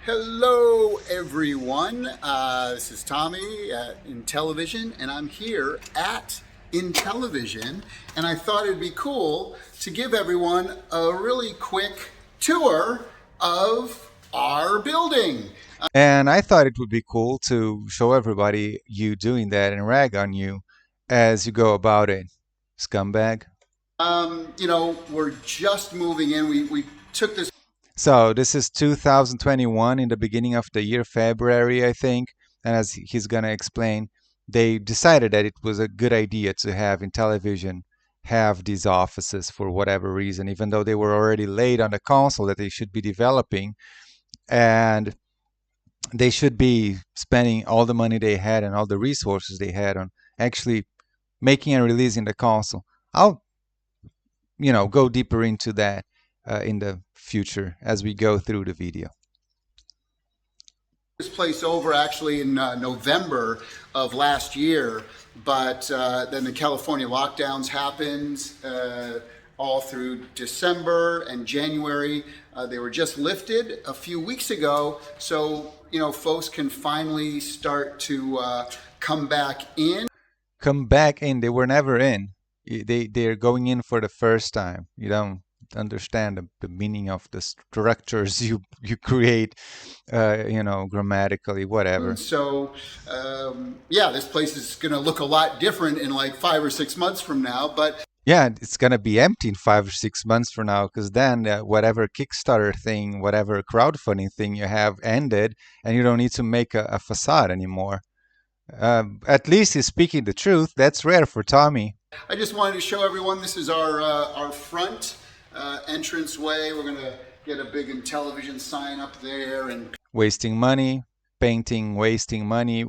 Hello, everyone. This is Tommy at Intellivision, and I'm here at Intellivision. And I thought it'd be cool to give everyone a really quick tour of our building. And I thought it would be cool to show everybody you doing that and rag on you as you go about it. Scumbag. We're just moving in. We took this. So this is 2021 in the beginning of the year, February, I think. And as he's going to explain, they decided that it was a good idea to have Intellivision have these offices for whatever reason, even though they were already late on the console that they should be developing. And they should be spending all the money they had and all the resources they had on actually making and releasing the console. I'll, go deeper into that in the future as we go through the video. This place over actually in November of last year, but then the California lockdowns happened all through December and January. They were just lifted a few weeks ago, so folks can finally start to come back in. Come back in. They were never in. They're going in for the first time. You don't understand the meaning of the structures you create, grammatically, whatever. So, this place is going to look a lot different in like 5 or 6 months from now. But yeah, it's gonna be empty in 5 or 6 months from now, because then whatever Kickstarter thing, whatever crowdfunding thing you have ended, and you don't need to make a facade anymore. At least he's speaking the truth. That's rare for Tommy. I just wanted to show everyone this is our front entrance way. We're gonna get a big Intellivision sign up there and wasting money, painting, wasting money,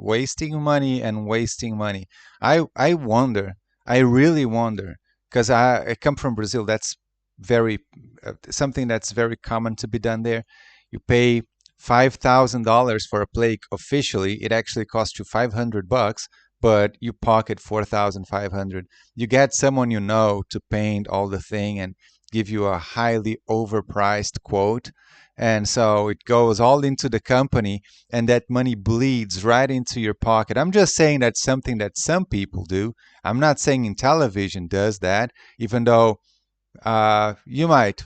and wasting money. I wonder. I really wonder, because I come from Brazil. That's very something that's very common to be done there. You pay $5,000 for a plate officially. It actually costs you $500, but you pocket 4,500. You get someone you know to paint all the thing and give you a highly overpriced quote. And so it goes all into the company, and that money bleeds right into your pocket. I'm just saying that's something that some people do. I'm not saying Intellivision does that, even though you might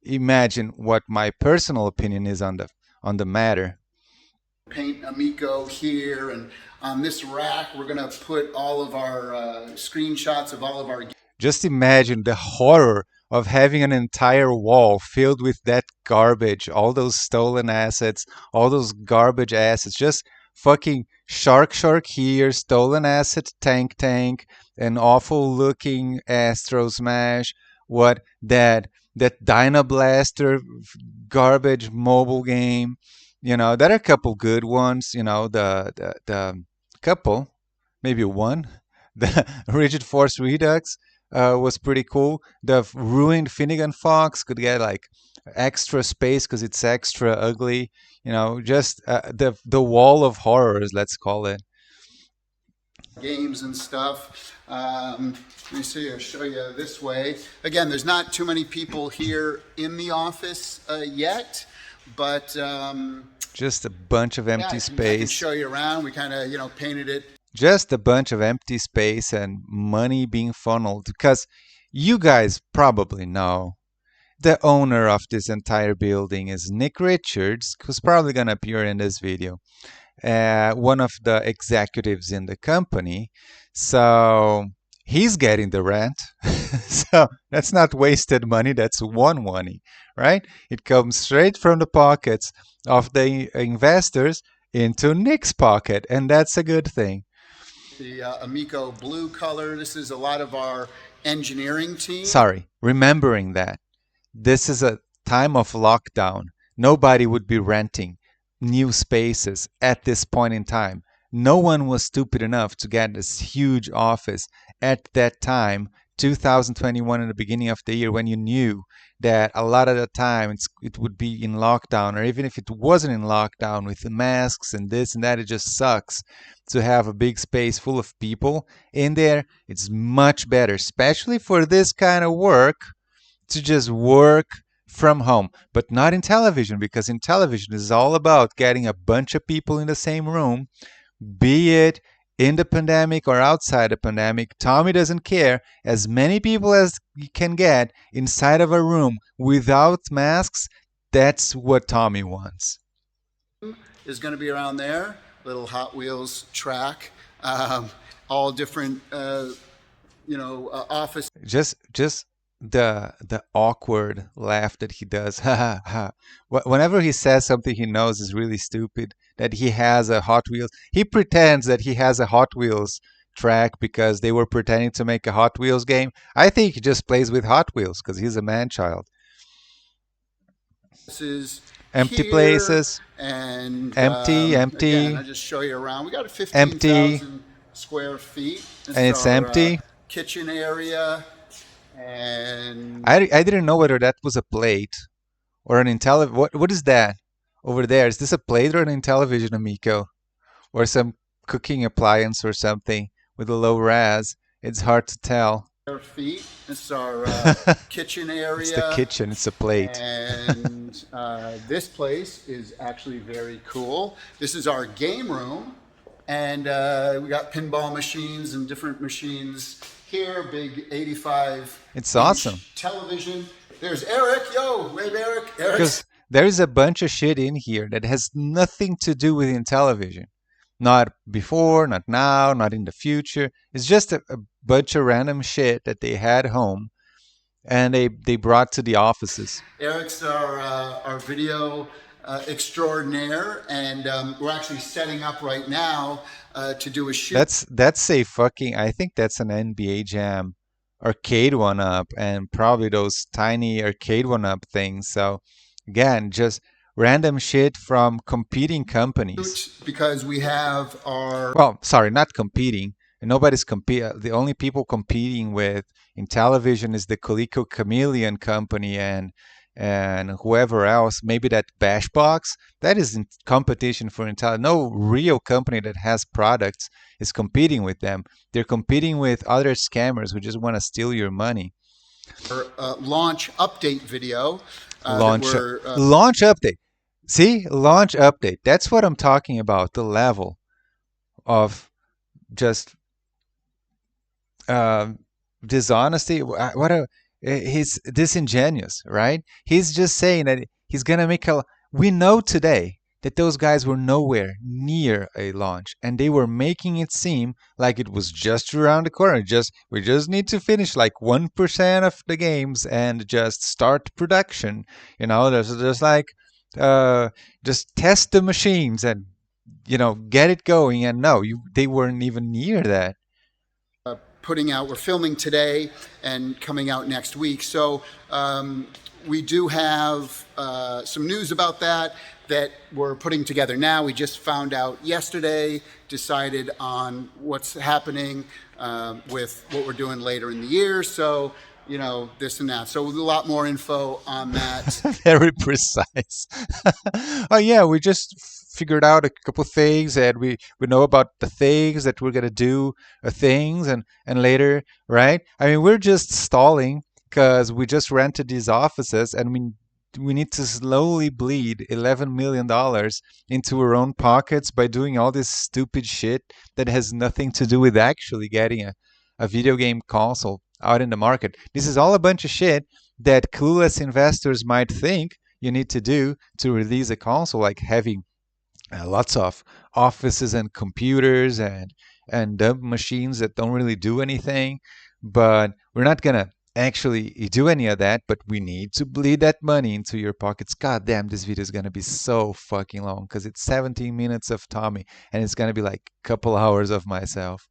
imagine what my personal opinion is on the matter. Paint Amico here, and on this rack we're going to put all of our screenshots of all of our. Just imagine the horror of having an entire wall filled with that garbage, all those stolen assets, all those garbage assets, just fucking shark here, stolen asset tank, an awful looking Astro Smash, what that Dynablaster garbage mobile game. There are a couple good ones, the couple, maybe one. The Rigid Force Redux was pretty cool. The ruined Finnegan Fox could get like extra space because it's extra ugly. Just the wall of horrors, let's call it. Games and stuff. Let me see. I'll show you this way. Again, there's not too many people here in the office yet, but just a bunch of empty space. I can show you around. We kind of painted it. Just a bunch of empty space and money being funneled, because you guys probably know the owner of this entire building is Nick Richards, who's probably going to appear in this video, one of the executives in the company. So he's getting the rent. So that's not wasted money, that's won money, right? It comes straight from the pockets of the investors into Nick's pocket, and that's a good thing. The Amico blue color. This is a lot of our engineering team. Sorry, remembering that this is a time of lockdown. Nobody would be renting new spaces at this point in time. No one was stupid enough to get this huge office at that time, 2021, in the beginning of the year, when you knew that a lot of the time it would be in lockdown, or even if it wasn't in lockdown with the masks and this and that, it just sucks to have a big space full of people in there. It's much better, especially for this kind of work, to just work from home, but not in television, because in television is all about getting a bunch of people in the same room, be it in the pandemic or outside the pandemic. Tommy doesn't care. As many people as you can get inside of a room without masks, that's what Tommy wants. Is going to be around there. Little Hot Wheels track, um, all different, office. Just the awkward laugh that he does. Ha ha ha. Whenever he says something he knows is really stupid, that he has a Hot Wheels, he pretends that he has a Hot Wheels track because they were pretending to make a Hot Wheels game. I think he just plays with Hot Wheels because he's a man child. Is Empty here, places, and empty, again, empty, I just show you around. We got empty, 15,000 square feet. This and is it's our empty. kitchen area, and I didn't know whether that was a plate or an Intelli. What is that over there? Is this a plate or an Intellivision Amico or some cooking appliance or something with a low res? It's hard to tell. feet. This is our kitchen It's the area, kitchen. It's a plate. and this place is actually very cool. This is our game room, and we got pinball machines and different machines here. Big 85 It's inch awesome television. There's Eric. Yo, wave Eric. because there is a bunch of shit in here that has nothing to do with Intellivision. Not before, not now, not in the future. It's just a bunch of random shit that they had home and they brought to the offices. Eric's our video extraordinaire, and we're actually setting up right now to do a shoot. That's a fucking, I think that's an NBA Jam arcade one up and probably those tiny arcade one up things. So again, just random shit from competing companies. Because we have our Well, sorry, not competing. Nobody's compete. The only people competing with in television is the Coleco Chameleon company and whoever else. Maybe that Bashbox. That is in competition for Intel. No real company that has products is competing with them. They're competing with other scammers who just want to steal your money. launch update video that Launch we're launch update. See, launch update. That's what I'm talking about. The level of just um, dishonesty. What a he's disingenuous, right? He's just saying that he's gonna make a. We know today that those guys were nowhere near a launch, and they were making it seem like it was just around the corner. Just we just need to finish like 1% of the games and just start production. There's just like uh, just test the machines and get it going. And no, they weren't even near that. putting out. We're filming today and coming out next week. So we do have some news about that we're putting together now. We just found out yesterday, decided on what's happening with what we're doing later in the year. So, this and that. So a lot more info on that. Very precise. Oh yeah, we just figured out a couple things, and we know about the things that we're gonna do, things, and later, right? I mean, we're just stalling because we just rented these offices, and we need to slowly bleed $11 million into our own pockets by doing all this stupid shit that has nothing to do with actually getting a video game console out in the market. This is all a bunch of shit that clueless investors might think you need to do to release a console, like having lots of offices and computers and dumb machines that don't really do anything. But we're not gonna actually do any of that. But we need to bleed that money into your pockets. God damn, this video is gonna be so fucking long because it's 17 minutes of Tommy and it's gonna be like a couple hours of myself.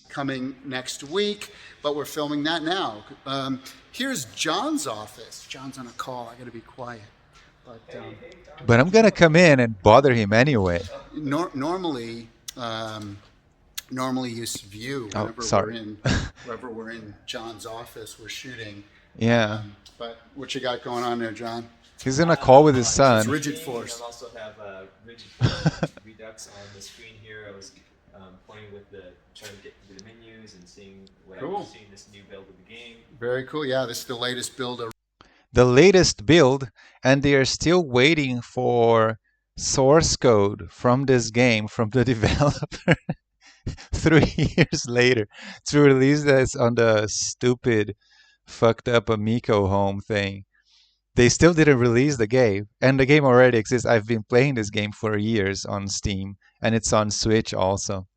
Coming next week, but we're filming that now. Here's John's office. John's on a call. I got to be quiet. But I'm gonna come in and bother him anyway. Normally, you view Oh, whenever sorry. we're in John's office, we're shooting. Yeah, But what you got going on there, John? he's in a call with his It's son. rigid force. I also have rigid force redux on the screen here. I was playing with trying to get through the menus and seeing what I was seeing this new build of the game. Very cool. Yeah, this is the latest build of the latest build, and they are still waiting for source code from this game from the developer 3 years later to release this on the stupid, fucked up Amico home thing. They still didn't release the game, and the game already exists. I've been playing this game for years on Steam, and it's on Switch also.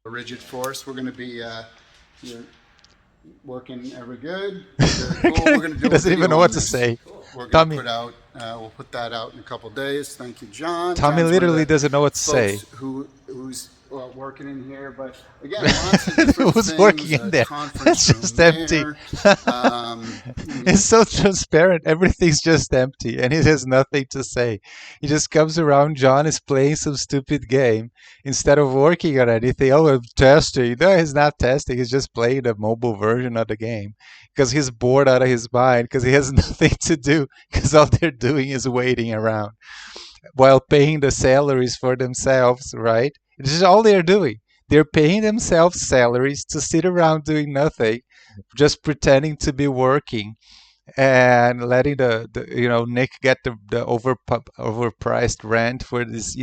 A rigid force. We're going to be here working ever good. Very cool. We're going to do He doesn't even know what to say. We're going Tommy, to put out. We'll put that out in a couple days. Thank you, John. Tommy John's one of literally the doesn't know what to say. folks who's working in here, but again, lots of different Who's things, working in there? conference It's just room empty. there. It's so transparent. Everything's just empty, and he has nothing to say. He just comes around. John is playing some stupid game instead of working on anything. Oh, I'm testing. No, he's not testing. He's just playing the mobile version of the game because he's bored out of his mind because he has nothing to do because all they're doing is waiting around while paying the salaries for themselves, right? This is all they're doing. They're paying themselves salaries to sit around doing nothing, just pretending to be working and letting the Nick get the overpriced rent for this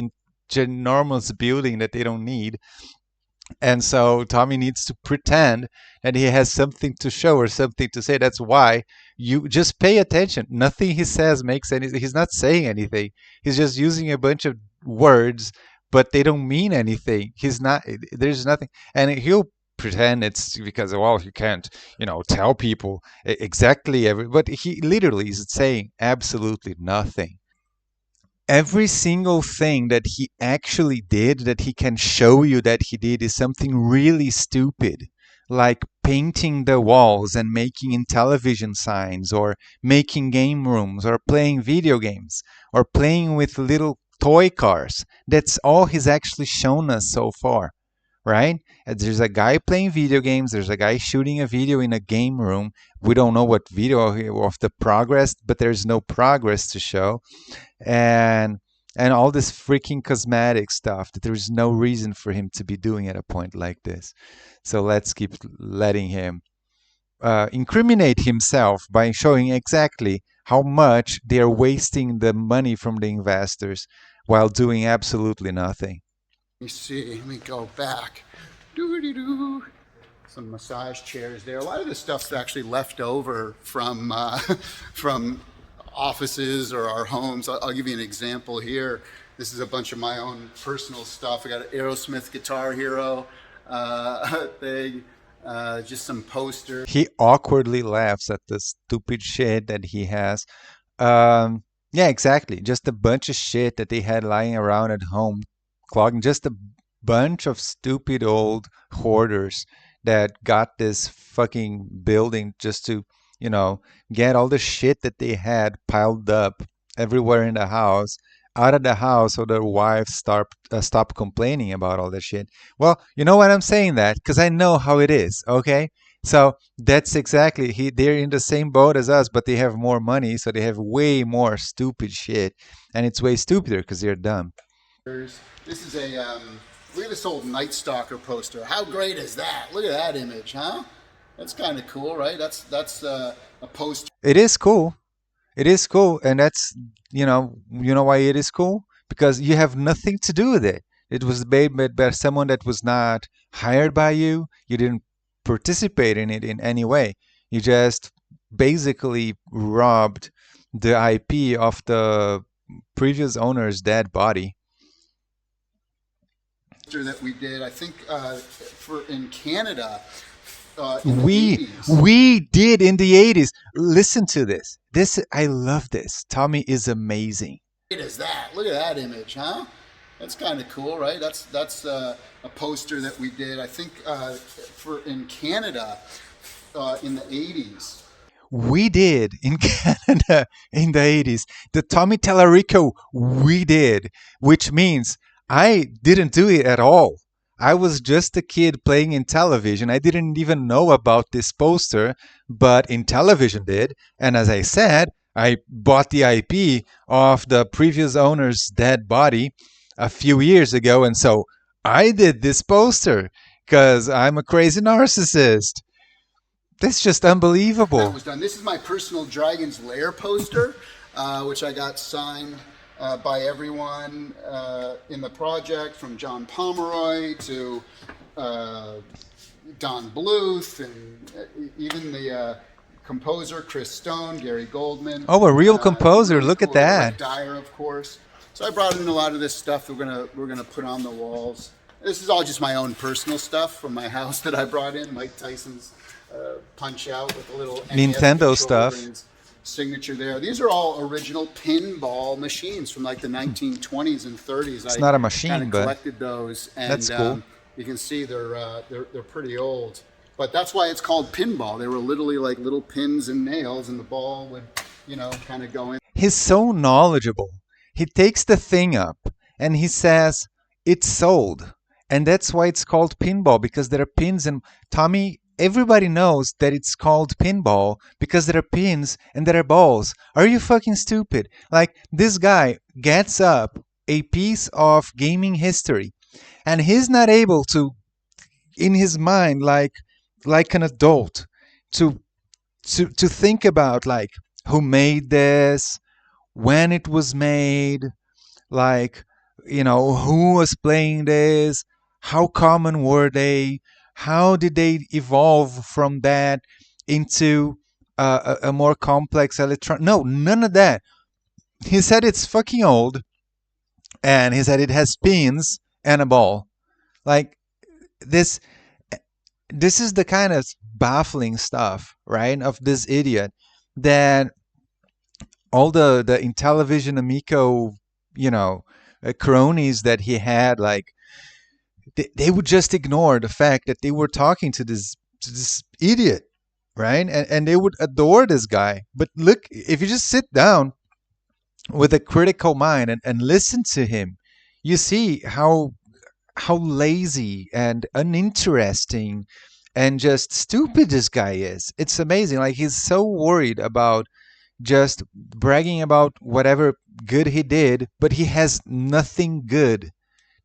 ginormous building that they don't need. And so Tommy needs to pretend that he has something to show or something to say. That's why you just pay attention. Nothing he says makes any. He's not saying anything. He's just using a bunch of words, but they don't mean anything. He's not. There's nothing, and he'll pretend it's because well you can't tell people exactly but he literally is saying absolutely nothing. Every single thing that he actually did that he can show you that he did is something really stupid, like painting the walls and making Intellivision signs, or making game rooms, or playing video games, or playing with little toy cars. That's all he's actually shown us so far, right? There's a guy playing video games, there's a guy shooting a video in a game room. We don't know what video of the progress, but there's no progress to show. And all this freaking cosmetic stuff that there's no reason for him to be doing at a point like this. So let's keep letting him incriminate himself by showing exactly how much they're wasting the money from the investors while doing absolutely nothing. Let me see. Let me go back. Doo-doo-doo. Some massage chairs there. A lot of this stuff's actually left over from from offices or our homes. I'll give you an example here. This is a bunch of my own personal stuff. I got an Aerosmith Guitar Hero thing. Just some posters. He awkwardly laughs at the stupid shit that he has. Yeah, exactly. Just a bunch of shit that they had lying around at home, clogging. Just a bunch of stupid old hoarders that got this fucking building just to, get all the shit that they had piled up everywhere in the house out of the house so their wives stop complaining about all that shit. Well, you know what I'm saying that because I know how it is, okay? So that's exactly they're in the same boat as us, but they have more money, so they have way more stupid shit, and it's way stupider because they're dumb. This is look at this old Night Stalker poster. How great is that? Look at that image, huh? That's kind of cool, right? That's a poster. It is cool. It is cool, and that's you know why it is cool, because you have nothing to do with it. It was made by someone that was not hired by you. You didn't participate in it in any way. You just basically robbed the IP of the previous owner's dead body. That we did, I think, in Canada. We did in the 80s. Listen to this. I love this. Tommy is amazing. What is that? Look at that image, huh? That's kind of cool, right? That's a poster that we did, I think, in Canada in the 80s. We did in Canada in the 80s. The Tommy Tallarico we did, which means I didn't do it at all. I was just a kid playing Intellivision. I didn't even know about this poster, but Intellivision did. And as I said, I bought the IP of the previous owner's dead body a few years ago. And so I did this poster because I'm a crazy narcissist. That's just That unbelievable. was done. This is my personal Dragon's Lair poster, which I got signed by everyone in the project, from John Pomeroy to Don Bluth, and even the composer Chris Stone, Gary Goldman. Oh, a real composer. Really Look at cool. that. Rick Dyer, of course. So I brought in a lot of this stuff that we're gonna put on the walls. This is all just my own personal stuff from my house that I brought in. Mike Tyson's Punch Out with a little NES Nintendo controller stuff. and his signature there. These are all original pinball machines from like the 1920s and 30s. It's not a machine, kind of but collected those, and that's cool. you can see they're pretty old. But that's why it's called pinball. They were literally like little pins and nails, and the ball would, kind of go in. He's so knowledgeable. He takes the thing up and he says, it's sold. And that's why it's called pinball, because there are pins. And Tommy, everybody knows that it's called pinball because there are pins and there are balls. Are you fucking stupid? Like, this guy gets up a piece of gaming history and he's not able to, in his mind, like an adult, to think about like who made this, when it was made, like, who was playing this, how common were they, how did they evolve from that into a more complex electron. No, none of that. He said it's fucking old, and he said it has pins and a ball. Like, this is the kind of baffling stuff, right, of this idiot, that all the Intellivision Amico, cronies that he had, like, they would just ignore the fact that they were talking to this idiot, right? And they would adore this guy. But look, if you just sit down with a critical mind and listen to him, you see how lazy and uninteresting and just stupid this guy is. It's amazing. Like, he's so worried about just bragging about whatever good he did, but he has nothing good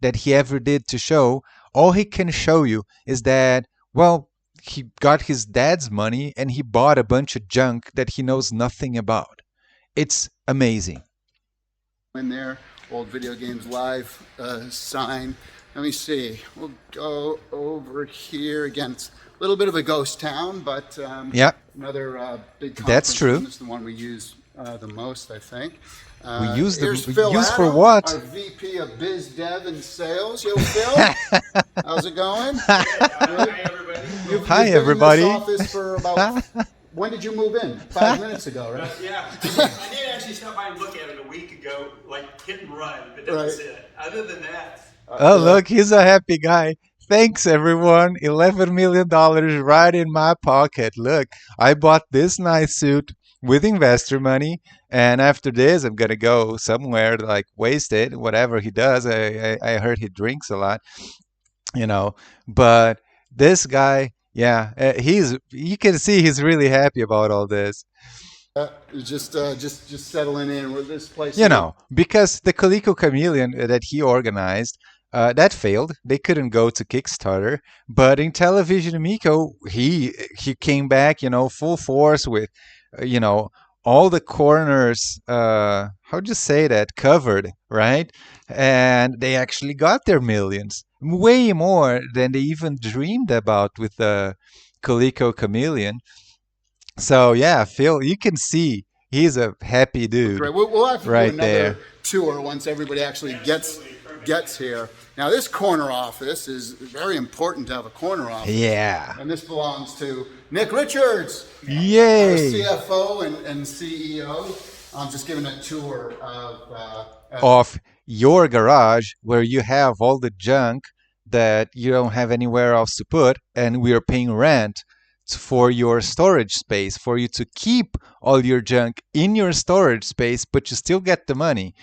that he ever did to show. All he can show you is that, well, he got his dad's money and he bought a bunch of junk that he knows nothing about. It's amazing. In there, old Video Games Live sign. Let me see. We'll go over here again. It's a little bit of a ghost town, but yeah, another big conference. That's true. This is the one we use the most, I think. We use them. Phil Use Adam, for what? Our VP of Biz Dev and Sales. Yo, Phil. How's it going? Hi, everybody. You've Hi, been everybody. in this office for about. When did you move in? 5 minutes ago, right? Yeah, I did actually stop by and look at it a week ago, like hit and run, but that was it. Other than that, Oh, look, he's a happy guy. Thanks, everyone. $11 million right in my pocket. Look, I bought this nice suit with investor money, and after this, I'm gonna go somewhere to, like, waste it. Whatever he does, I heard he drinks a lot, But this guy, yeah, you can see he's really happy about all this. Just settling in with this place. Because the Coleco Chameleon that he organized, that failed. They couldn't go to Kickstarter. But in Intellivision Amico, he came back, full force with, all the corners, how'd you say that, covered, right? And they actually got their millions, way more than they even dreamed about with the Coleco Chameleon. So yeah, Phil, you can see he's a happy dude. Great. We'll have to right do another there. tour once everybody actually gets here. Now, this corner office is very important to have a corner office. Yeah. And this belongs to Nick Richards, Yay. our CFO and CEO. I'm just giving a tour Of your garage, where you have all the junk that you don't have anywhere else to put, and we are paying rent for your storage space, for you to keep all your junk in your storage space, but you still get the money.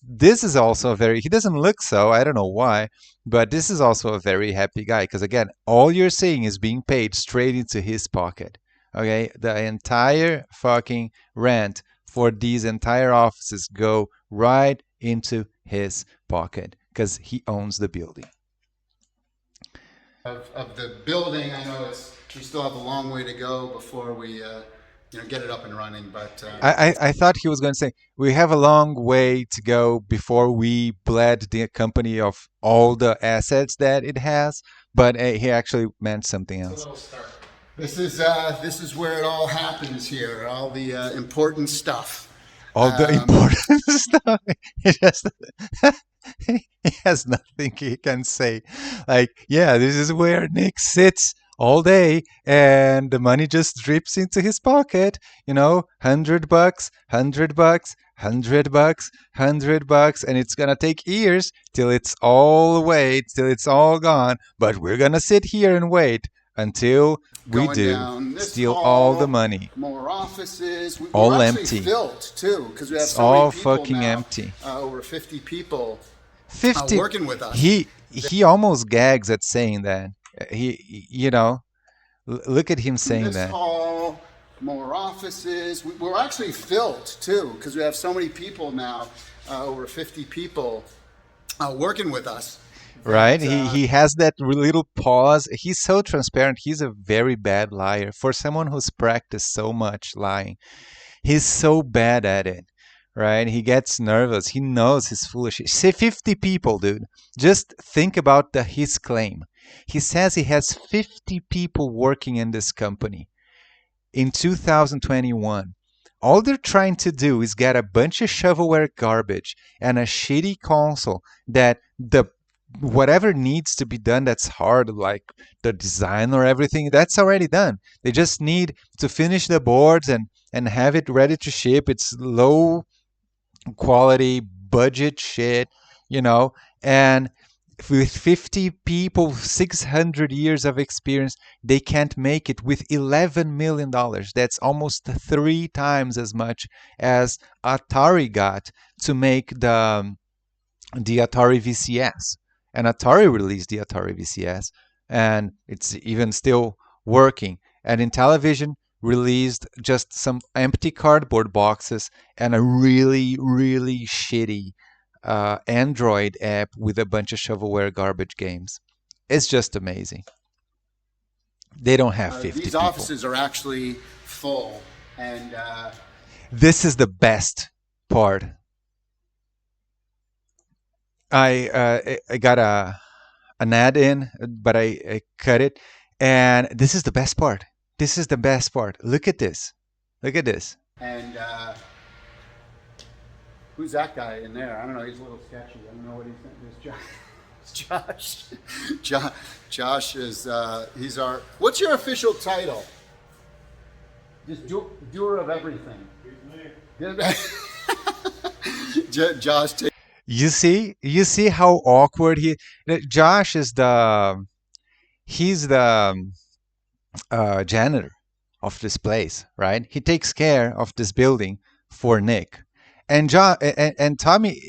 This is also he doesn't look so, I don't know why, but this is also a very happy guy, because again, all you're seeing is being paid straight into his pocket. Okay, the entire fucking rent for these entire offices go right into his pocket because he owns the building. of the building. I know it's we still have a long way to go before we get it up and running. But I thought he was going to say we have a long way to go before we bled the company of all the assets that it has, but he actually meant something It's a else. little start. this is where it all happens here, all the important stuff. All the important stuff. He just he has nothing he can say. Like, yeah, this is where Nick sits all day and the money just drips into his pocket. $100, $100, $100, $100, and it's gonna take years till it's all away, till it's all gone. But we're gonna sit here and wait until we Going do down this steal hall, all the money. more offices. All we're actually empty. filled too, because we have It's so all many people fucking now. empty. Over 50 people 50 working with us. he almost gags at saying that. Look at him saying This that. hall, more offices. We're actually filled too, because we have so many people now. Over 50 people working with us. Right? He has that little pause. He's so transparent. He's a very bad liar. For someone who's practiced so much lying, he's so bad at it. Right? He gets nervous. He knows he's foolish. Say 50 people, dude. Just think about his claim. He says he has 50 people working in this company in 2021. All they're trying to do is get a bunch of shovelware garbage and a shitty console that whatever needs to be done that's hard, like the design or everything, that's already done. They just need to finish the boards and have it ready to ship. It's low quality budget shit, and with 50 people, 600 years of experience, they can't make it with $11 million. That's almost 3 times as much as Atari got to make the Atari VCS. And Atari released the Atari VCS, and it's even still working. And Intellivision released just some empty cardboard boxes and a really, really shitty Android app with a bunch of shovelware garbage games. It's just amazing. They don't have 50 These people. offices are actually full, and This is the best part. I got an ad in, but I cut it, and this is the best part. This is the best part. Look at this. Look at this. and who's that guy in there? I don't know. He's a little sketchy. I don't know what he's Josh. Josh is he's our. What's your official title? Just doer of everything. Josh. You see how awkward Josh is he's the janitor of this place, right? He takes care of this building for Nick. And John and Tommy,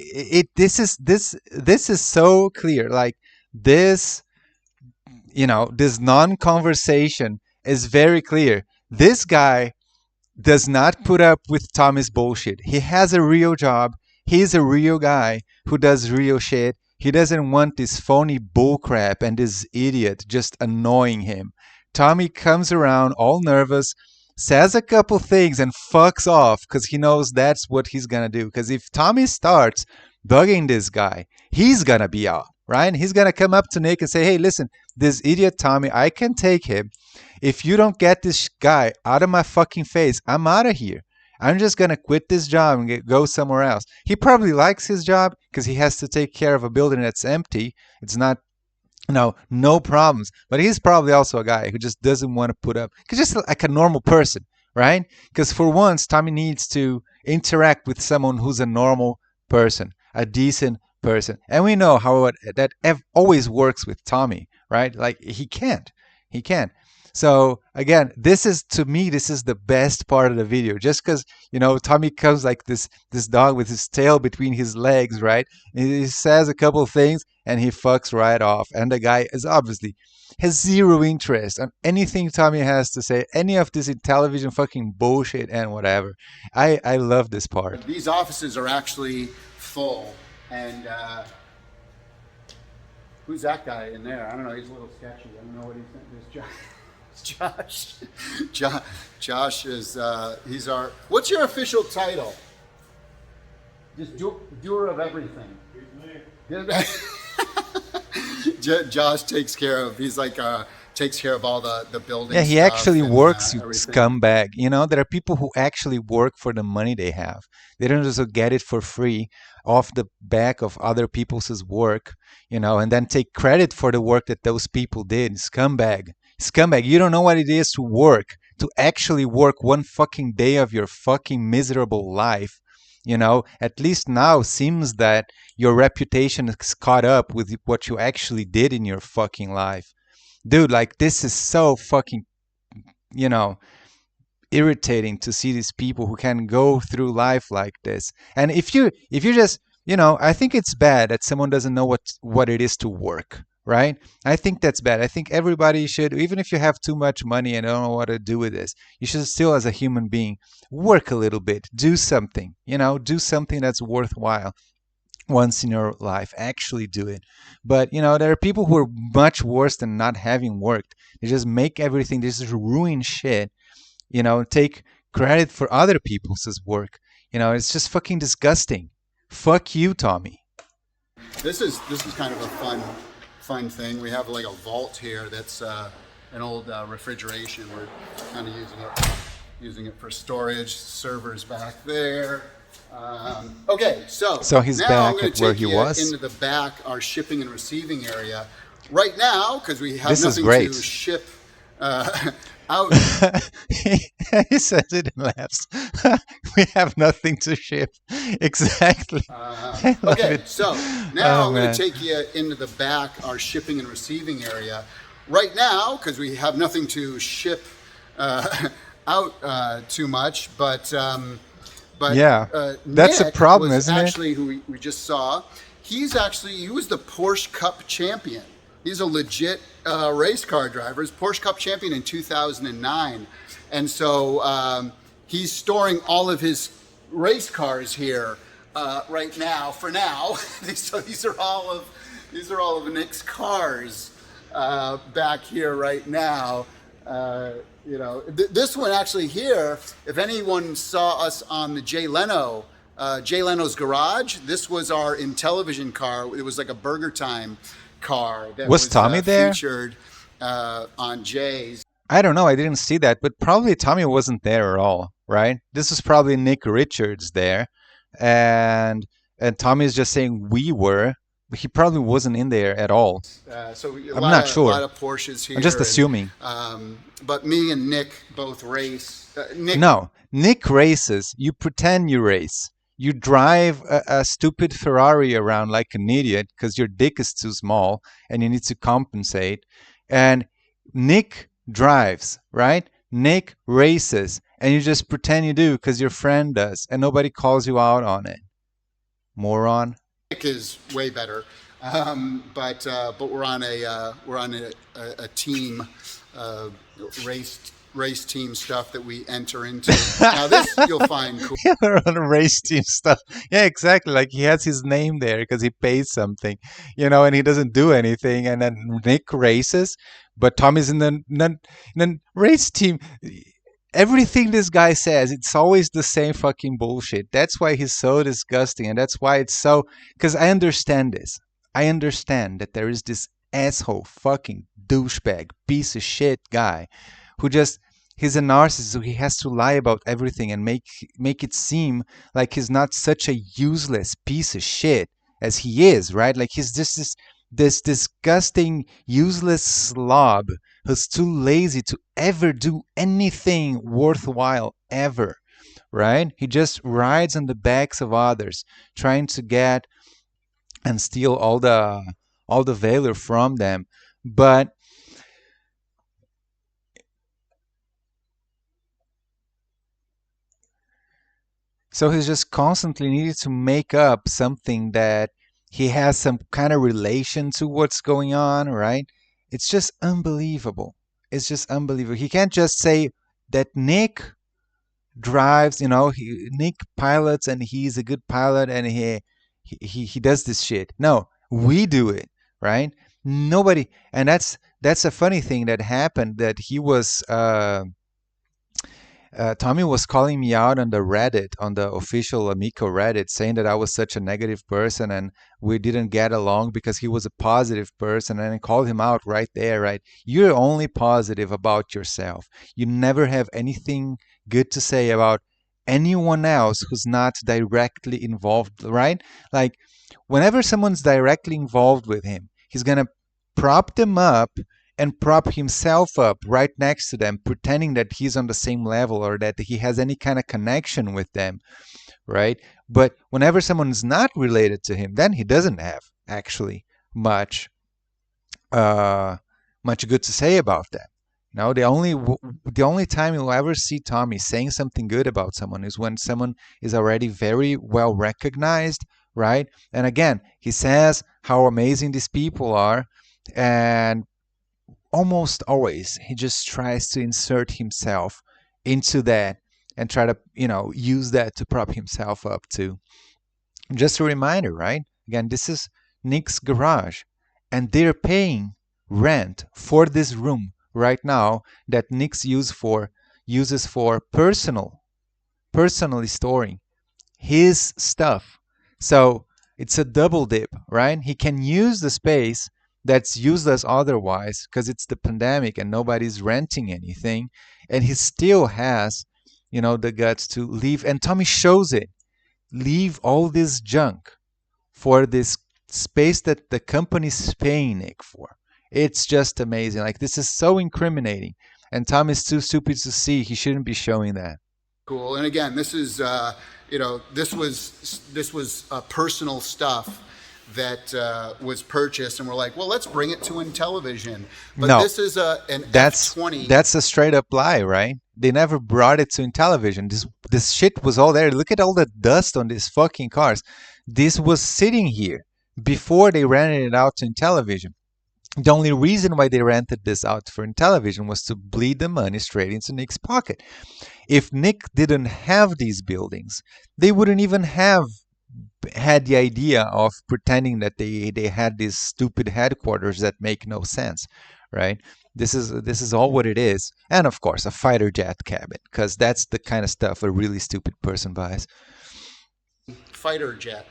this is so clear. Like this, this non-conversation is very clear. This guy does not put up with Tommy's bullshit. He has a real job. He's a real guy who does real shit. He doesn't want this phony bullcrap and this idiot just annoying him. Tommy comes around all nervous, says a couple things and fucks off because he knows that's what he's gonna do. Because if Tommy starts bugging this guy, he's gonna be out, right? He's gonna come up to Nick and say, hey, listen, this idiot Tommy, I can take him. If you don't get this guy out of my fucking face, I'm out of here. I'm just going to quit this job and go somewhere else. He probably likes his job because he has to take care of a building that's empty. It's not, no problems. But he's probably also a guy who just doesn't want to put up, just like a normal person, right? Because for once, Tommy needs to interact with someone who's a normal person, a decent person. And we know how that always works with Tommy, right? Like he can't. So again, this is the best part of the video, just because Tommy comes like this dog with his tail between his legs, right? And he says a couple of things and he fucks right off, and the guy is obviously has zero interest on anything Tommy has to say, any of this Intellivision fucking bullshit and whatever. I love this part. These offices are actually full, and who's that guy in there? I don't know. He's a little sketchy. I don't know what he's. Josh, Josh, Josh is he's our. What's your official title? Just doer of everything. Josh takes care of. He's like takes care of all the building. Yeah, he stuff actually and, works, you everything. scumbag. You know, there are people who actually work for the money they have. They don't just get it for free off the back of other people's work, you know, and then take credit for the work that those people did. Scumbag. Scumbag, you don't know what it is to work, to actually work one fucking day of your fucking miserable life. You know, at least now seems that your reputation is caught up with what you actually did in your fucking life. Dude, like this is so fucking, you know, irritating to see these people who can go through life like this. And if you just, you know, I think it's bad that someone doesn't know what it is to work, right? I think that's bad. I think everybody should, even if you have too much money and don't know what to do with this, you should still, as a human being, work a little bit, do something, you know, do something that's worthwhile once in your life. Actually do it. But you know, there are people who are much worse than not having worked. They just make everything, they just ruin shit, you know, take credit for other people's work. You know, it's just fucking disgusting. Fuck you, Tommy. This is kind of a fun thing. We have like a vault here that's an old refrigeration. We're kind of using it for storage. Servers back there. Okay, so he's now back I'm going at to where take he you was? into the back, our shipping and receiving area. Right now, because we have This is nothing great. to ship out. He says it and laughs. We have nothing to ship. Exactly. I love Okay, it. so now Oh, I'm going man. to take you into the back, our shipping and receiving area. Right now, because we have nothing to ship out too much, but Yeah, that's a Nick problem, was isn't it? actually who we just saw. He was the Porsche Cup champion. He's a legit race car driver. He's Porsche Cup champion in 2009, and so he's storing all of his race cars here right now. For now, so these are all of Nick's cars back here right now. You know, this one actually here, if anyone saw us on the Jay Leno's Garage, this was our Intellivision car. It was like a Burger Time car that Was Tommy there? featured on Jay's. I don't know. I didn't see that, but probably Tommy wasn't there at all, right? This was probably Nick Richards there, and Tommy is just saying we were. He probably wasn't in there at all. So I'm not sure. A lot of Porsches here. I'm just assuming. But me and Nick both race. Nick, No, Nick races. You pretend you race. You drive a stupid Ferrari around like an idiot because your dick is too small and you need to compensate. And Nick drives, right? Nick races, and you just pretend you do because your friend does, and nobody calls you out on it. Moron. Nick is way better, but we're on a team race team stuff that we enter into. Now this you'll find cool. Yeah, on race team stuff. Yeah, exactly. Like he has his name there because he pays something, you know, and he doesn't do anything. And then Nick races, but Tommy's in the race team. Everything this guy says, it's always the same fucking bullshit. That's why he's so disgusting, and that's why it's so. Because I understand this. I understand that there is this asshole, fucking douchebag, piece of shit guy who just, he's a narcissist, so he has to lie about everything and make it seem like he's not such a useless piece of shit as he is, right? Like he's just this disgusting, useless slob who's too lazy to ever do anything worthwhile ever, right? He just rides on the backs of others, trying to get and steal all the valor from them. But so he's just constantly needed to make up something that he has some kind of relation to what's going on, right? It's just unbelievable. It's just unbelievable. He can't just say that Nick drives, you know, Nick pilots and he's a good pilot and he does this shit. No, we do it, right? Nobody, and that's a funny thing that happened. That he was Tommy was calling me out on the Reddit, on the official Amico Reddit, saying that I was such a negative person and we didn't get along because he was a positive person. And I called him out right there, right? You're only positive about yourself. You never have anything good to say about anyone else who's not directly involved, right? Like, whenever someone's directly involved with him, he's gonna prop them up and prop himself up right next to them, pretending that he's on the same level or that he has any kind of connection with them, right? But whenever someone is not related to him, then he doesn't have actually much uh, much good to say about them. No, the only time you'll ever see Tommy saying something good about someone is when someone is already very well recognized, right? And again, he says how amazing these people are, and almost always he just tries to insert himself into that and try to, use that to prop himself up too. Just a reminder, right? Again, this is Nick's garage, and they're paying rent for this room right now that Nick's uses for personally storing his stuff. So it's a double dip, right? He can use the space that's useless otherwise because it's the pandemic and nobody's renting anything, and he still has, the guts to leave. And Tommy shows it. Leave all this junk for this space that the company's paying Nick for. It's just amazing. Like, this is so incriminating, and Tom is too stupid to see. He shouldn't be showing that. Cool. And again, this is this was personal stuff that was purchased, and we're like, well, let's bring it to Intellivision. But No, this is an that's F20. that's a straight up lie, right? They never brought it to Intellivision. This shit was all there. Look at all the dust on these fucking cars. This was sitting here before they rented it out to Intellivision. The only reason why they rented this out for Intellivision was to bleed the money straight into Nick's pocket. If Nick didn't have these buildings, they wouldn't even have had the idea of pretending that they had these stupid headquarters that make no sense, right? This is all what it is, and of course a fighter jet cabin, because that's the kind of stuff a really stupid person buys. Fighter jet.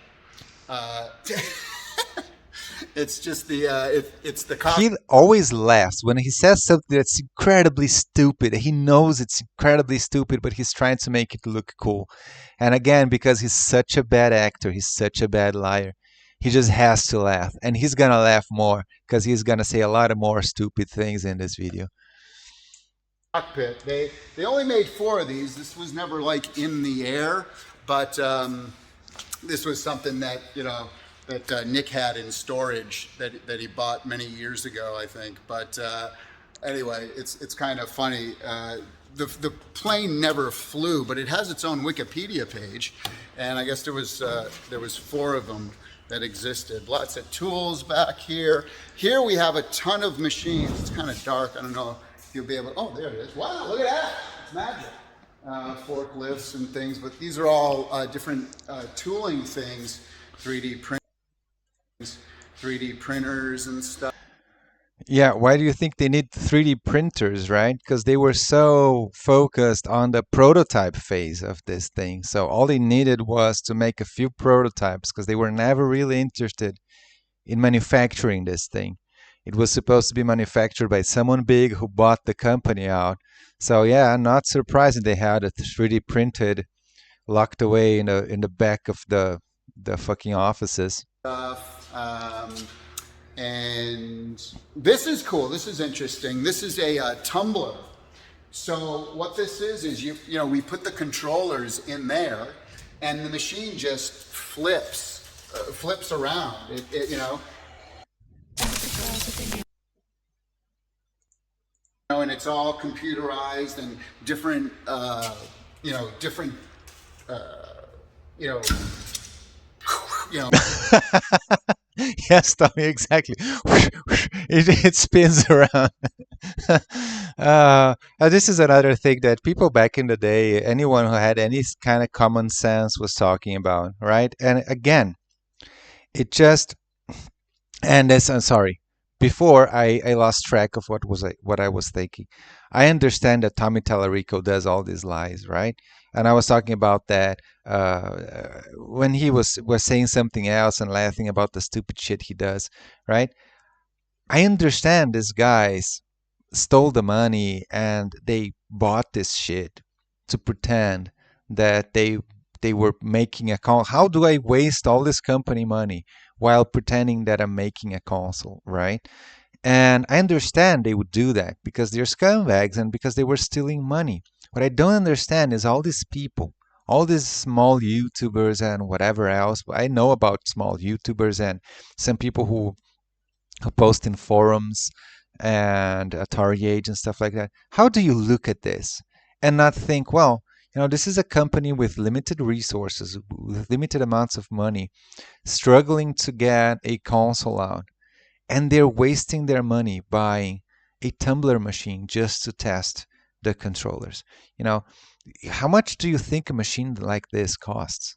It's just it's the He always laughs when he says something that's incredibly stupid. He knows it's incredibly stupid, but he's trying to make it look cool. And again, because he's such a bad actor, he's such a bad liar, he just has to laugh. And he's gonna laugh more because he's gonna say a lot of more stupid things in this video. cockpit. They only made 4 of these. This was never like in the air, but this was something that that Nick had in storage that he bought many years ago, I think. But anyway, it's kind of funny. The plane never flew, but it has its own Wikipedia page, and I guess there was 4 of them that existed. Lots of tools back here. Here we have a ton of machines. It's kind of dark. I don't know if you'll be able. Oh, there it is. Wow, look at that. It's magic. Forklifts and things, but these are all different tooling things. 3D printers and stuff. Yeah, why do you think they need 3D printers, right? Because they were so focused on the prototype phase of this thing. So all they needed was to make a few prototypes because they were never really interested in manufacturing this thing. It was supposed to be manufactured by someone big who bought the company out. So yeah, not surprising they had it 3D printed, locked away in the back of the fucking offices. And this is cool. This is interesting. This is a tumbler. So what this is we put the controllers in there, and the machine just flips around. And it's all computerized and different, different. Yes, Tommy, exactly. It spins around. This is another thing that people back in the day, anyone who had any kind of common sense was talking about, right? And again, it just, and this, I'm sorry, before I lost track of what I was thinking. I understand that Tommy Tallarico does all these lies, right? And I was talking about that when he was saying something else and laughing about the stupid shit he does, right? I understand these guys stole the money and they bought this shit to pretend that they were making a console. How do I waste all this company money while pretending that I'm making a console, right? And I understand they would do that because they're scumbags and because they were stealing money. What I don't understand is all these people, all these small YouTubers and whatever else. I know about small YouTubers and some people who post in forums and Atari Age and stuff like that. How do you look at this and not think, well, this is a company with limited resources, with limited amounts of money, struggling to get a console out, and they're wasting their money buying a tumbler machine just to test the controllers. How much do you think a machine like this costs?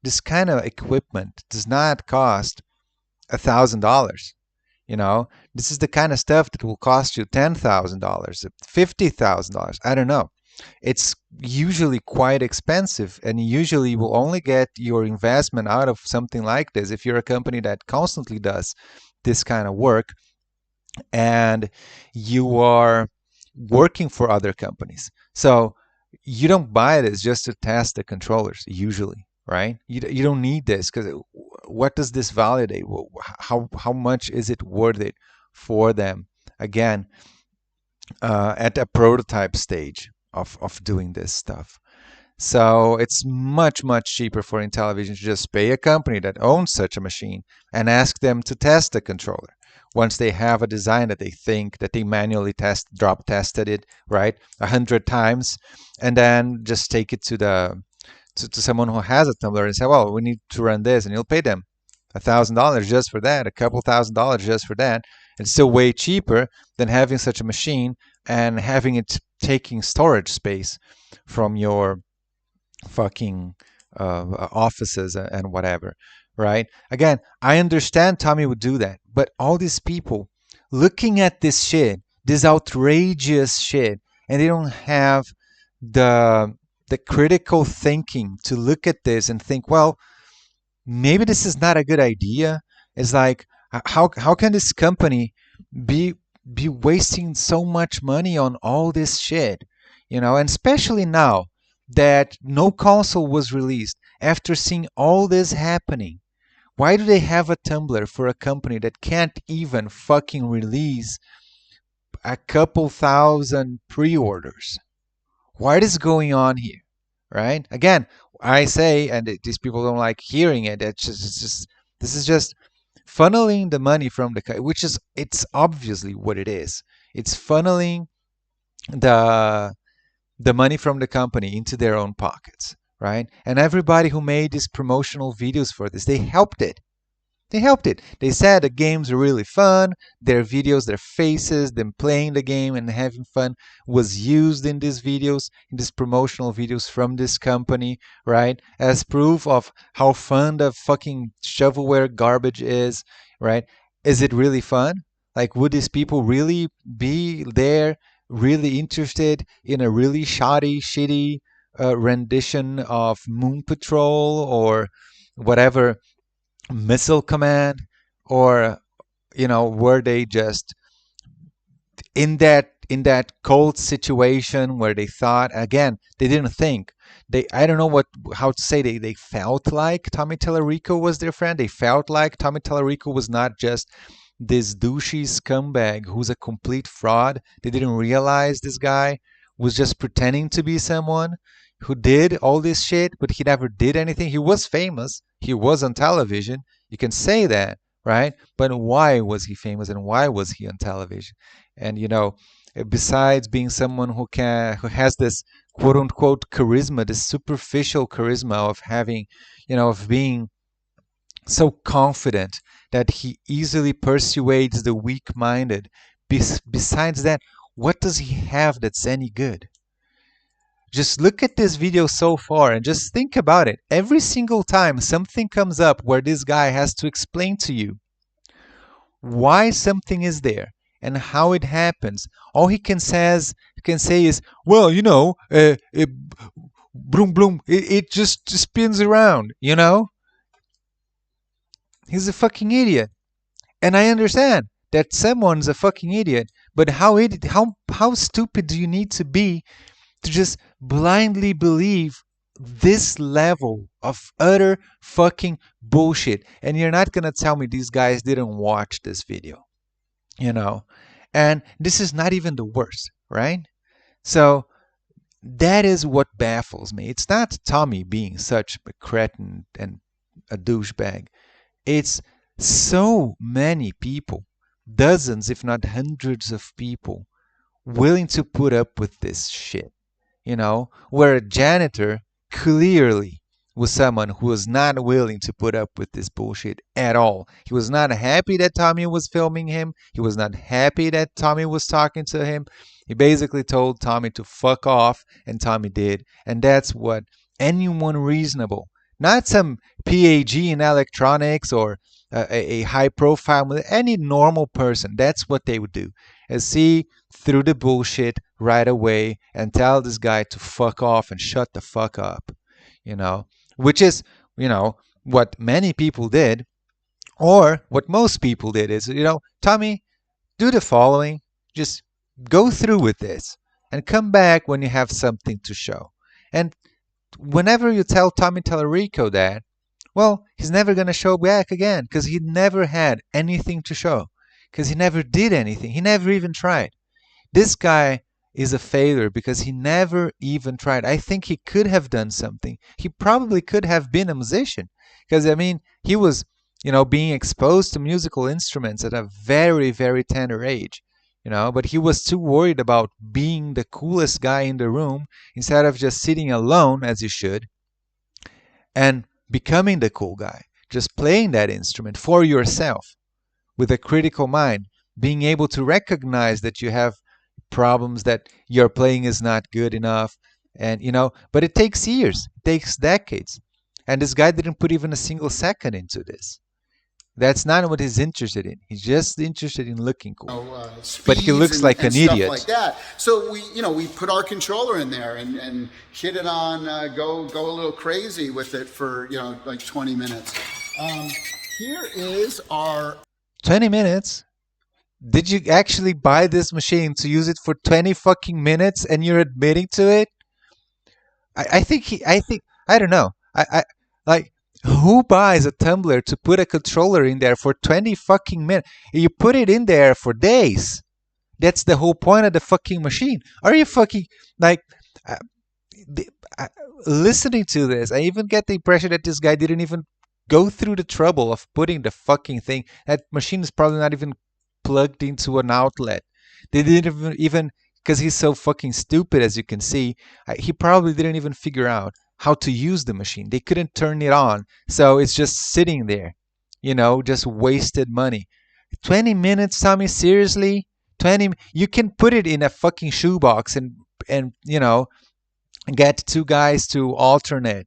This kind of equipment does not cost $1,000. This is the kind of stuff that will cost you $10,000, $50,000. I don't know. It's usually quite expensive, and usually will only get your investment out of something like this if you're a company that constantly does this kind of work and you are working for other companies. So you don't buy this just to test the controllers usually, right? You don't need this because what does this validate? How much is it worth it for them? Again, at a prototype stage of doing this stuff. So it's much, much cheaper for Intellivision to just pay a company that owns such a machine and ask them to test the controller. Once they have a design that they think that they manually drop tested it, right, 100 times, and then just take it to someone who has a tumbler and say, well, we need to run this, and you'll pay them $1,000 just for that, a couple $1,000 just for that. It's still way cheaper than having such a machine and having it taking storage space from your fucking offices and whatever, right? Again, I understand Tommy would do that, but all these people looking at this shit, this outrageous shit, and they don't have the critical thinking to look at this and think, well, maybe this is not a good idea. It's like, how can this company be wasting so much money on all this shit, and especially now that no console was released after seeing all this happening. Why do they have a tumbler for a company that can't even fucking release a couple thousand pre-orders? What is going on here, right? Again, I say, and these people don't like hearing it. This is just funneling the money from it's obviously what it is. It's funneling the money from the company into their own pockets, right? And everybody who made these promotional videos for this, they helped it. They helped it. They said the games are really fun. Their videos, their faces, them playing the game and having fun was used in these videos, in these promotional videos from this company, right? As proof of how fun the fucking shovelware garbage is, right? Is it really fun? Like, would these people really be there, really interested in a really shoddy, shitty rendition of Moon Patrol or whatever missile command, or were they just in that cold situation where they thought, again, they didn't think, I don't know how to say, they felt like Tommy Tallarico was their friend. They felt like Tommy Tallarico was not just this douchey scumbag who's a complete fraud. They didn't realize this guy was just pretending to be someone who did all this shit, but he never did anything. He was famous. He was on television. You can say that, right? But why was he famous and why was he on television? And besides being someone who has this quote unquote charisma, this superficial charisma of having, of being so confident that he easily persuades the weak-minded. Besides that, what does he have that's any good? Just look at this video so far and just think about it. Every single time something comes up where this guy has to explain to you why something is there and how it happens. All he can say is, well, you know, bloom bloom, it just spins around, you know. He's a fucking idiot. And I understand that someone's a fucking idiot, but how stupid do you need to be to just blindly believe this level of utter fucking bullshit? And you're not gonna tell me these guys didn't watch this video, you know? And this is not even the worst, right? So that is what baffles me. It's not Tommy being such a cretin and a douchebag. It's so many people, dozens, if not hundreds of people, willing to put up with this shit. You know, where a janitor clearly was someone who was not willing to put up with this bullshit at all. He was not happy that Tommy was filming him. He was not happy that Tommy was talking to him. He basically told Tommy to fuck off, and Tommy did. And that's what anyone reasonable, not some PhD in electronics or a high profile, any normal person, that's what they would do. Is see through the bullshit right away and tell this guy to fuck off and shut the fuck up, you know, which is, you know, what many people did, or what most people did is, you know, Tommy, do the following, just go through with this and come back when you have something to show. And whenever you tell Tommy Tallarico that, well, he's never going to show back again because he never had anything to show, because he never did anything. He never even tried. This guy is a failure because he never even tried. I think he could have done something. He probably could have been a musician because, I mean, he was, you know, being exposed to musical instruments at a very, very tender age, you know, but he was too worried about being the coolest guy in the room instead of just sitting alone, as you should, and becoming the cool guy, just playing that instrument for yourself with a critical mind, being able to recognize that you have problems, that your playing is not good enough, and you know, but it takes years, it takes decades, and this guy didn't put even a single second into this. That's not what he's interested in. He's just interested in looking cool. But he looks like an idiot. Like that. So we put our controller in there and hit it on, go a little crazy with it for like 20 minutes. Here is our 20 minutes. Did you actually buy this machine to use it for 20 fucking minutes and you're admitting to it? I don't know. I like, who buys a tumbler to put a controller in there for 20 fucking minutes? You put it in there for days. That's the whole point of the fucking machine. Are you fucking like listening to this? I even get the impression that this guy didn't even go through the trouble of putting the fucking thing. That machine is probably not even plugged into an outlet. They didn't even because he's so fucking stupid, as you can see. He probably didn't even figure out how to use the machine. They couldn't turn it on, so it's just sitting there, just wasted money. 20 minutes, Tommy, seriously? 20? You can put it in a fucking shoebox and get two guys to alternate,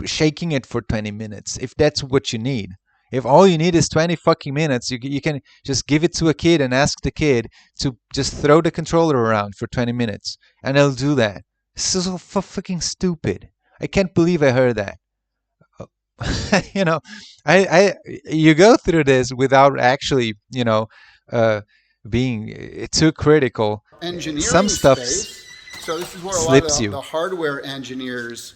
shaking it for 20 minutes if that's what you need. If all you need is 20 fucking minutes, you can just give it to a kid and ask the kid to just throw the controller around for 20 minutes, and they'll do that. This is so fucking stupid. I can't believe I heard that. You go through this without actually, being too critical. Engineering Some stuff space. So this is where a lot slips of you. the hardware engineers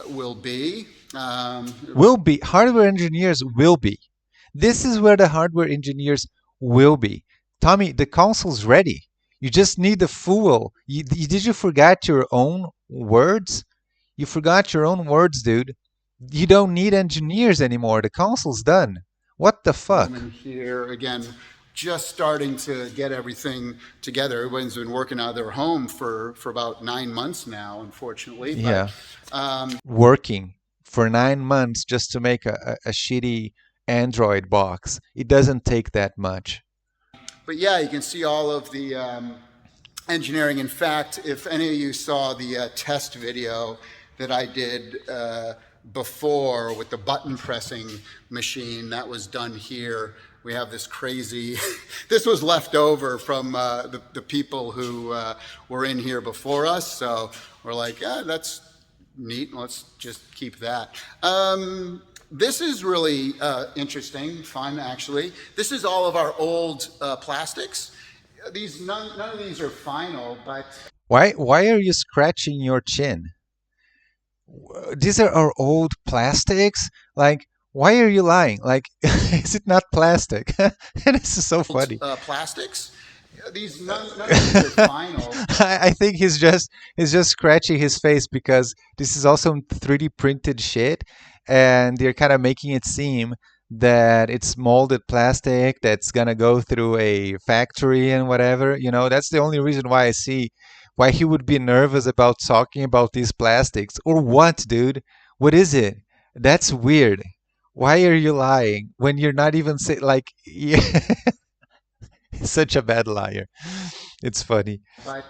will be. Hardware engineers will be. This is where the hardware engineers will be. Tommy, the console's ready. You just need the fuel. Did you forget your own words? You forgot your own words, dude. You don't need engineers anymore. The console's done. What the fuck? Here again, just starting to get everything together. Everyone's been working out of their home for about 9 months now, unfortunately. Yeah. Working for 9 months just to make a shitty Android box. It doesn't take that much. But yeah, you can see all of the engineering. In fact, if any of you saw the test video that I did before with the button pressing machine. That was done here. We have this crazy, this was left over from the people who were in here before us. So we're like, yeah, that's neat. Let's just keep that. This is really interesting, fun actually. This is all of our old plastics. None of these are final, but Why are you scratching your chin? These are our old plastics. Like, why are you lying? Like, is it not plastic? This is so funny. Plastics. None of these are final. I think he's just scratching his face because this is also 3D printed shit, and they're kind of making it seem that it's molded plastic that's gonna go through a factory and whatever. You know, that's the only reason why I see why he would be nervous about talking about these plastics. Or what, dude? What is it? That's weird. Why are you lying when you're not even say like? Yeah. He's such a bad liar. It's funny. But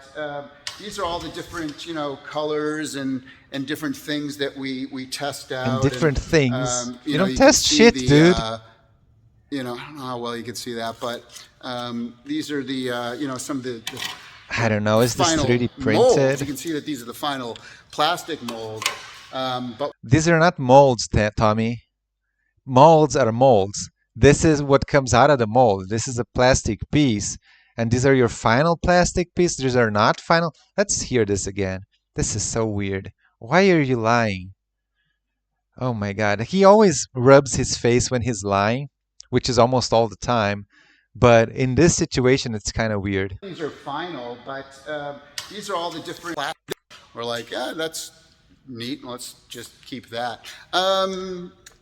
these are all the different, colors and different things that we test out. And different things. You don't you test can see shit, the, dude. I don't know how well you can see that, but these are the, some of the I don't know. Is this final 3D molds. printed? You can see that these are the final plastic molds. But These are not molds, Tommy. Molds are molds. This is what comes out of the mold. This is a plastic piece. And these are your final plastic piece. These are not final. Let's hear this again. This is so weird. Why are you lying? Oh my God. He always rubs his face when he's lying, which is almost all the time. But in this situation, it's kind of weird. these are final, but these are all the different plastics. We're like, yeah, that's neat. Let's just keep that.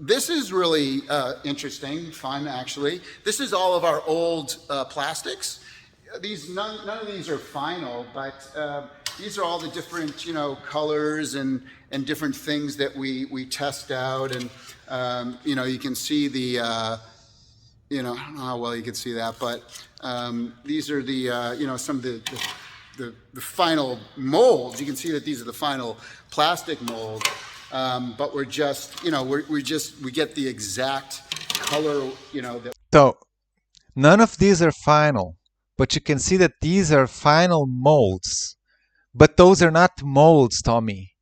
This is really interesting, fun actually. This is all of our old plastics. None of these are final, but these are all the different, colors and different things that we test out. And, you can see the, I don't know how well you can see that, but these are the, some of the final molds. You can see that these are the final plastic molds. But we're just, we get the exact color, that. So none of these are final, but you can see that these are final molds. But those are not molds, Tommy.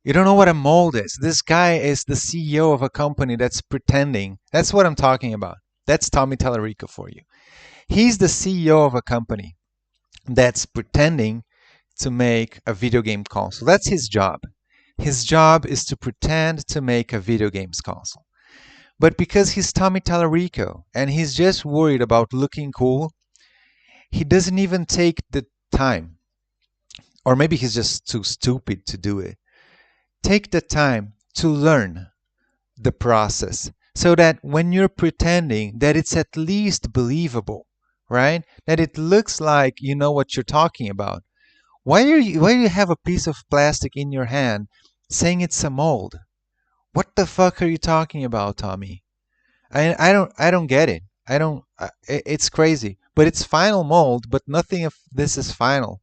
You don't know what a mold is. This guy is the CEO of a company that's pretending. That's what I'm talking about. That's Tommy Tallarico for you. He's the CEO of a company that's pretending to make a video game console. That's his job. His job is to pretend to make a video games console. But because he's Tommy Tallarico and he's just worried about looking cool, he doesn't even take the time. Or maybe he's just too stupid to do it. Take the time to learn the process so that when you're pretending that it's at least believable, right? That it looks like you know what you're talking about. Why do you have a piece of plastic in your hand saying it's a mold? What the fuck are you talking about, Tommy? I don't get it. It's crazy. But it's final mold, but nothing of this is final.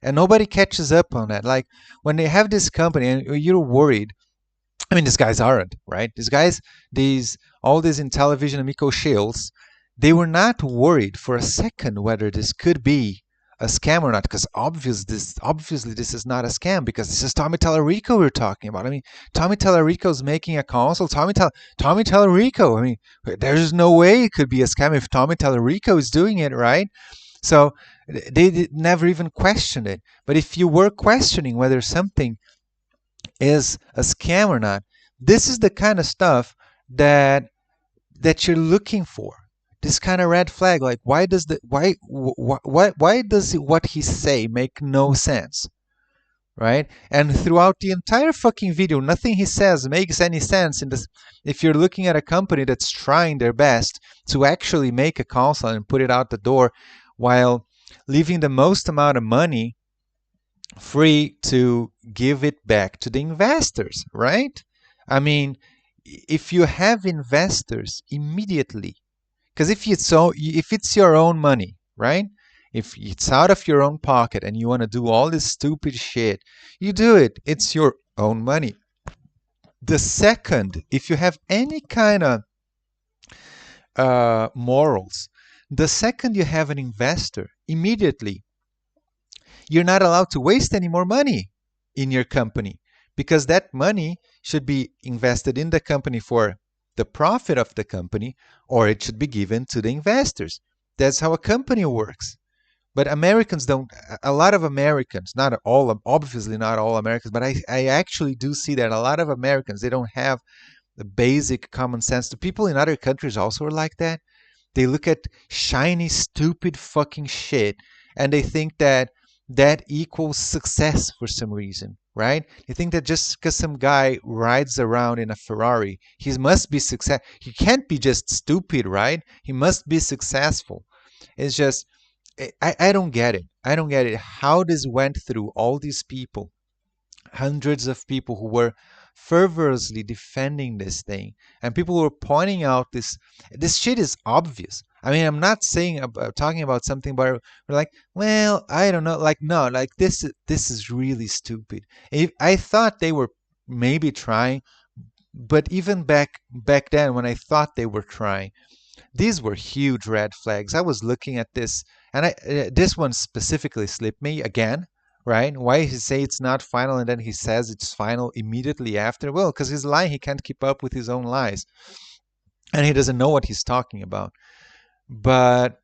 And nobody catches up on that. Like when they have this company and you're worried. I mean, these guys aren't, right? All these Intellivision Amico shields, they were not worried for a second whether this could be a scam or not, because obviously this is not a scam, because this is Tommy Tallarico we're talking about. I mean, Tommy Tallarico's making a console. Tommy Tallarico. I mean, there's no way it could be a scam if Tommy Tallarico is doing it, right? So they never even questioned it. But if you were questioning whether something is a scam or not, this is the kind of stuff that you're looking for. This kind of red flag, like why does what he say make no sense, right? And throughout the entire fucking video, nothing he says makes any sense. If you're looking at a company that's trying their best to actually make a console and put it out the door, while leaving the most amount of money free to give it back to the investors, right? I mean, if you have investors immediately. Because if it's your own money, right? If it's out of your own pocket and you want to do all this stupid shit, you do it. It's your own money. The second, if you have any kind of morals, the second you have an investor, immediately you're not allowed to waste any more money in your company, because that money should be invested in the company for the profit of the company, or it should be given to the investors. That's how a company works. But Americans don't, a lot of Americans, not all, obviously not all Americans, but I actually do see that a lot of Americans, they don't have the basic common sense. The people in other countries also are like that. They look at shiny, stupid fucking shit and they think that that equals success for some reason, right? They think that just because some guy rides around in a Ferrari, he must be success. He can't be just stupid, right? He must be successful. It's just, I don't get it. I don't get it. How this went through all these people, hundreds of people who were fervorously defending this thing, and people were pointing out this shit is obvious. I mean, I'm not saying talking about something, but we're like, well, I don't know, like no, like this is really stupid. I thought they were maybe trying, but even back then when I thought they were trying, these were huge red flags. I was looking at this, and this one specifically slipped me again, right? Why he say it's not final and then he says it's final immediately after? Well, because he's lying. He can't keep up with his own lies, and he doesn't know what he's talking about. But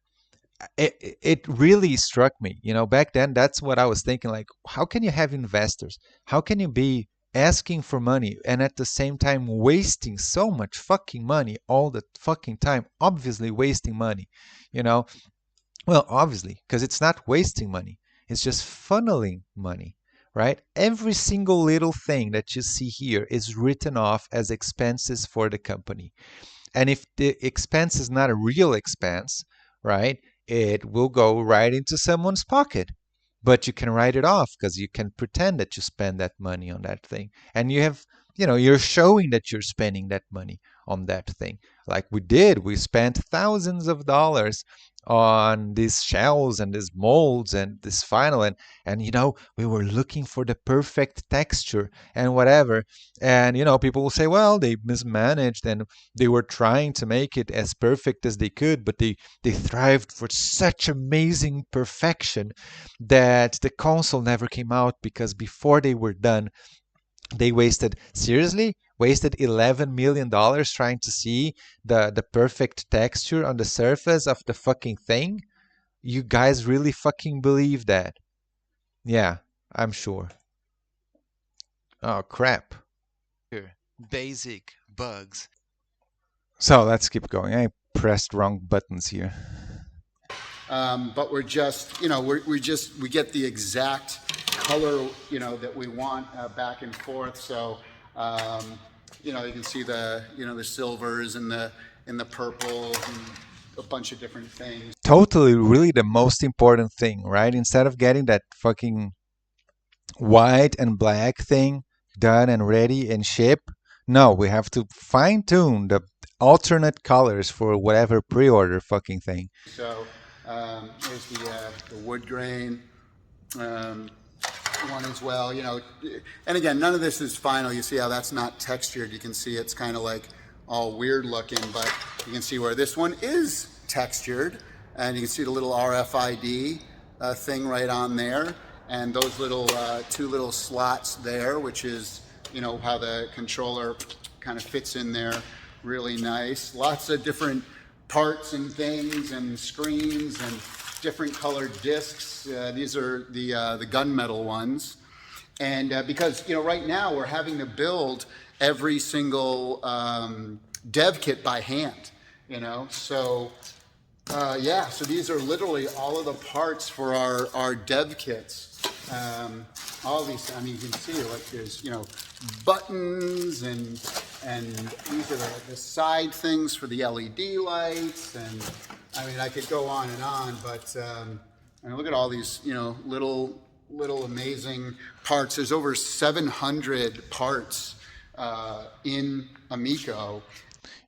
it really struck me, back then. That's what I was thinking. Like, how can you have investors? How can you be asking for money and at the same time wasting so much fucking money all the fucking time? Obviously wasting money, you know well, obviously, because it's not wasting money, it's just funneling money, right? Every single little thing that you see here is written off as expenses for the company. And if the expense is not a real expense, right, it will go right into someone's pocket. But you can write it off because you can pretend that you spend that money on that thing. And you're showing that you're spending that money on that thing. Like we did, we spent thousands of dollars on these shells and these molds and this final, and we were looking for the perfect texture and whatever. And people will say, well, they mismanaged and they were trying to make it as perfect as they could, but they thrived for such amazing perfection that the console never came out, because before they were done, they wasted $11 million trying to see the perfect texture on the surface of the fucking thing. You guys really fucking believe that? Yeah, I'm sure. Oh crap. Here, basic bugs. So let's keep going. I pressed wrong buttons here. But we're just, we get the exact color, that we want back and forth. So, you can see the silvers and the purples and a bunch of different things. Totally, really the most important thing, right? Instead of getting that fucking white and black thing done and ready and ship, no, we have to fine tune the alternate colors for whatever pre-order fucking thing. So, here's the wood grain one as well, and again, none of this is final. You see how that's not textured. You can see it's kind of like all weird looking, but you can see where this one is textured, and you can see the little RFID thing right on there, and those little two little slots there, which is how the controller kind of fits in there really nice. Lots of different parts and things and screens and different colored discs. These are the gunmetal ones. And because, right now we're having to build every single dev kit by hand, So, so these are literally all of the parts for our dev kits. All these, you can see like there's, buttons and these are the side things for the LED lights, and I could go on and on, but look at all these little amazing parts. There's over 700 parts in Amico.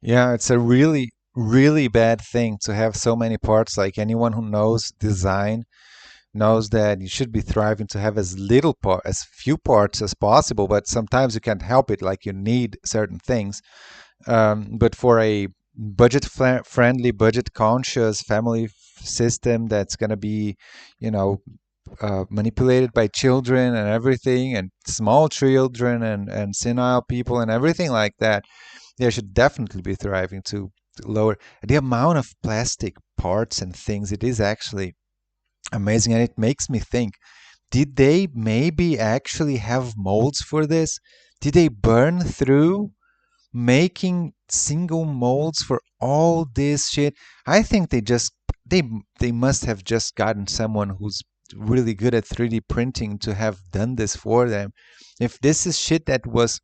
Yeah, it's a really bad thing to have so many parts. Like anyone who knows design knows that you should be thriving to have as few parts as possible, but sometimes you can't help it, like you need certain things. But for a friendly, budget conscious family system that's going to be, you know, manipulated by children and everything, and small children and senile people and everything like that, they should definitely be thriving to lower the amount of plastic parts and things. It is actually amazing, and it makes me think, did they maybe actually have molds for this? Did they burn through making single molds for all this shit? I think they they must have just gotten someone who's really good at 3D printing to have done this for them. If this is shit that was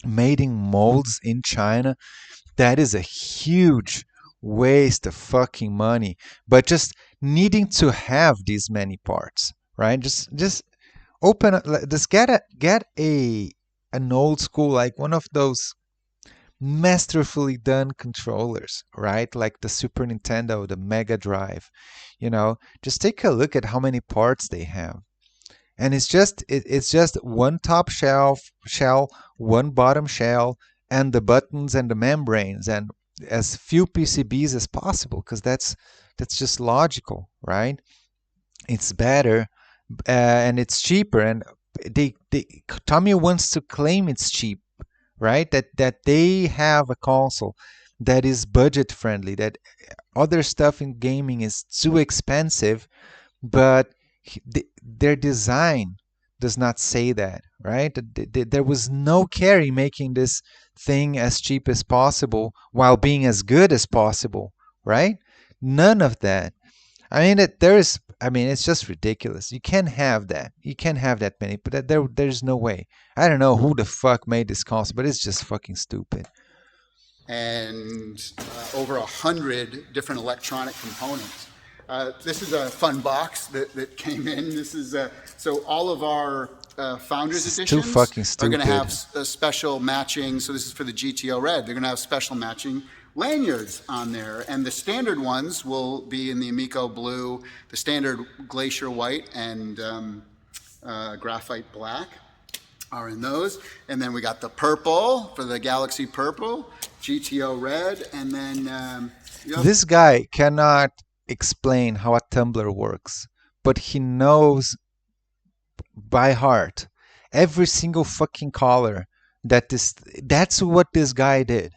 made in molds in China, that is a huge waste of fucking money. But just needing to have these many parts, right? Just just get a an old school, like one of those masterfully done controllers, right? Like the Super Nintendo, the Mega Drive. Just take a look at how many parts they have. And it's just one top shell, one bottom shell, and the buttons and the membranes, and as few PCBs as possible, because that's just logical, right? It's better, and it's cheaper, and they Tommy wants to claim it's cheap, right? That they have a console that is budget friendly, that other stuff in gaming is too expensive, but their design does not say that, right? There was no care in making this thing as cheap as possible while being as good as possible, right? None of that. I mean, it's just ridiculous. You can't have that. You can't have that many, but there's no way. I don't know who the fuck made this console, but it's just fucking stupid. And over 100 different electronic components. This is a fun box that came in. This is so all of our Founders It's too editions fucking are going to have stupid. a special matching. So this is for the GTO Red. They're going to have special matching lanyards on there, and the standard ones will be in the Amico blue, the standard glacier white, and graphite black are in those. And then we got the purple for the Galaxy Purple, GTO Red, and then This guy cannot explain how a tumbler works, but he knows by heart every single fucking color that's what this guy did.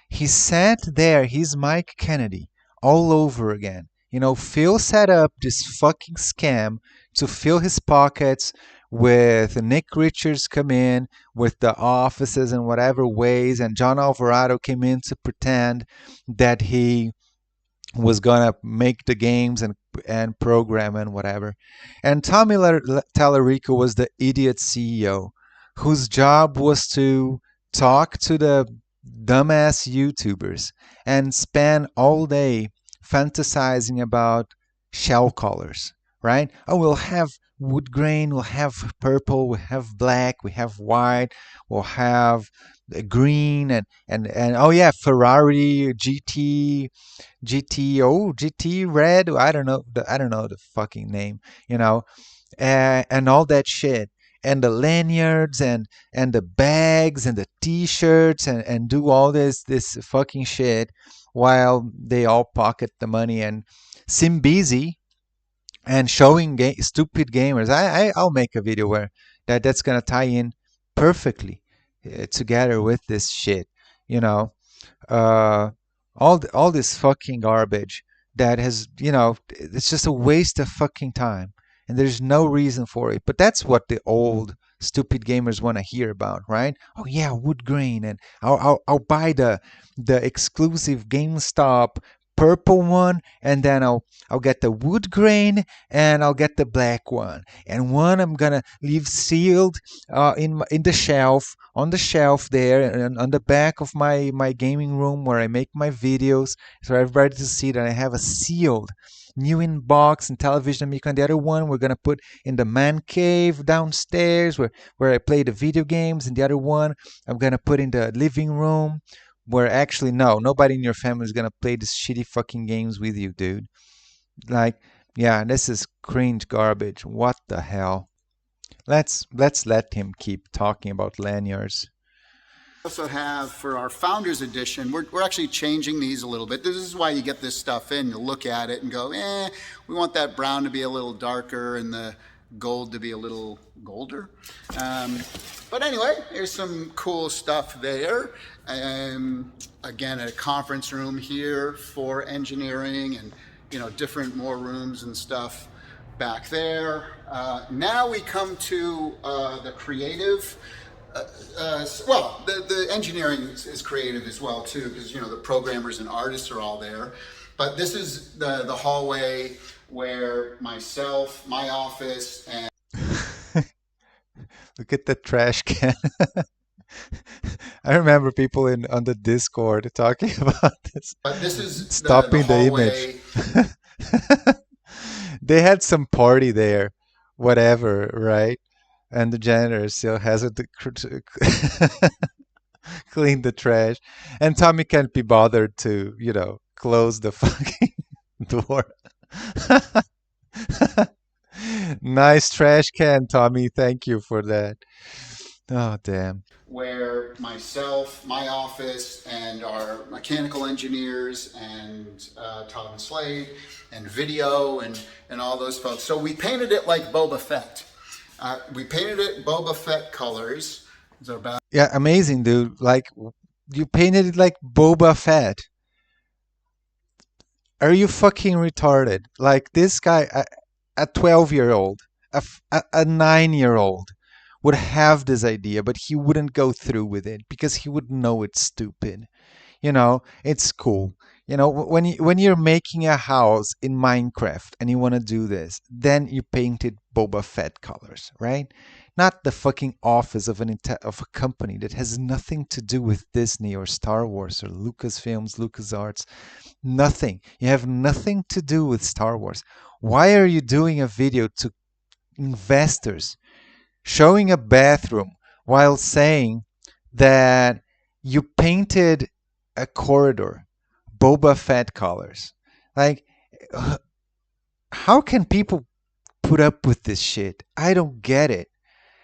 He sat there, he's Mike Kennedy all over again. Phil set up this fucking scam to fill his pockets with Nick Richards come in with the offices and whatever ways, and John Alvarado came in to pretend that he was gonna make the games and program and whatever. And Tommy Tallarico was the idiot CEO whose job was to talk to the dumbass YouTubers and spend all day fantasizing about shell colors, right? Oh, we'll have wood grain, we'll have purple, we have black, we have white, we'll have green, and oh yeah, Ferrari GT red. I don't know the fucking name, and all that shit, and the lanyards and the bags and the t-shirts, and do all this fucking shit while they all pocket the money and seem busy and showing stupid gamers. I'll make a video where that's gonna tie in perfectly together with this shit, you know. Uh, all this fucking garbage that has, it's just a waste of fucking time, and there's no reason for it. But that's what the old stupid gamers want to hear about, right? Oh yeah, wood grain, and I'll buy the exclusive GameStop purple one, and then I'll get the wood grain, and I'll get the black one, and one I'm gonna leave sealed in the shelf, on the shelf there, and on the back of my gaming room where I make my videos, for everybody to see that I have a sealed new in box Intellivision Amico. And the other one we're gonna put in the man cave downstairs where I play the video games, and the other one I'm gonna put in the living room where actually, no, nobody in your family is gonna play these shitty fucking games with you, dude. Like, Yeah, this is cringe garbage. What the hell? Let's let him keep talking about lanyards. Also have for our Founders Edition, we're actually changing these a little bit. This is why you get this stuff in, you look at it and go, we want that brown to be a little darker and the gold to be a little golder. But anyway, there's some cool stuff there. Again, a conference room here for engineering and, different more rooms and stuff back there. Now we come to the creative. The engineering is creative as well too, because the programmers and artists are all there. But this is the hallway where myself, my office, and Look at the trash can. I remember people on the Discord talking about this. but this is stopping the hallway. image. They had some party there, whatever, right? And the janitor still hasn't cleaned the trash. And Tommy can't be bothered to, close the fucking door. Nice trash can, Tommy. Thank you for that. Oh, damn. Where myself, my office, and our mechanical engineers, and Todd and Slade, and video, and all those folks. So we painted it like Boba Fett. We painted it Boba Fett colors. Yeah, amazing, dude. Like, you painted it like Boba Fett. Are you fucking retarded? Like, this guy, a 12-year-old, a 9-year-old would have this idea, but he wouldn't go through with it because he would know it's stupid. It's cool. When you're making a house in Minecraft and you want to do this, then you painted Boba Fett colors, right? Not the fucking office of a company that has nothing to do with Disney or Star Wars or Lucasfilms, LucasArts. Nothing. You have nothing to do with Star Wars. Why are you doing a video to investors showing a bathroom while saying that you painted a corridor Boba Fett colors? Like, how can people put up with this shit? I don't get it.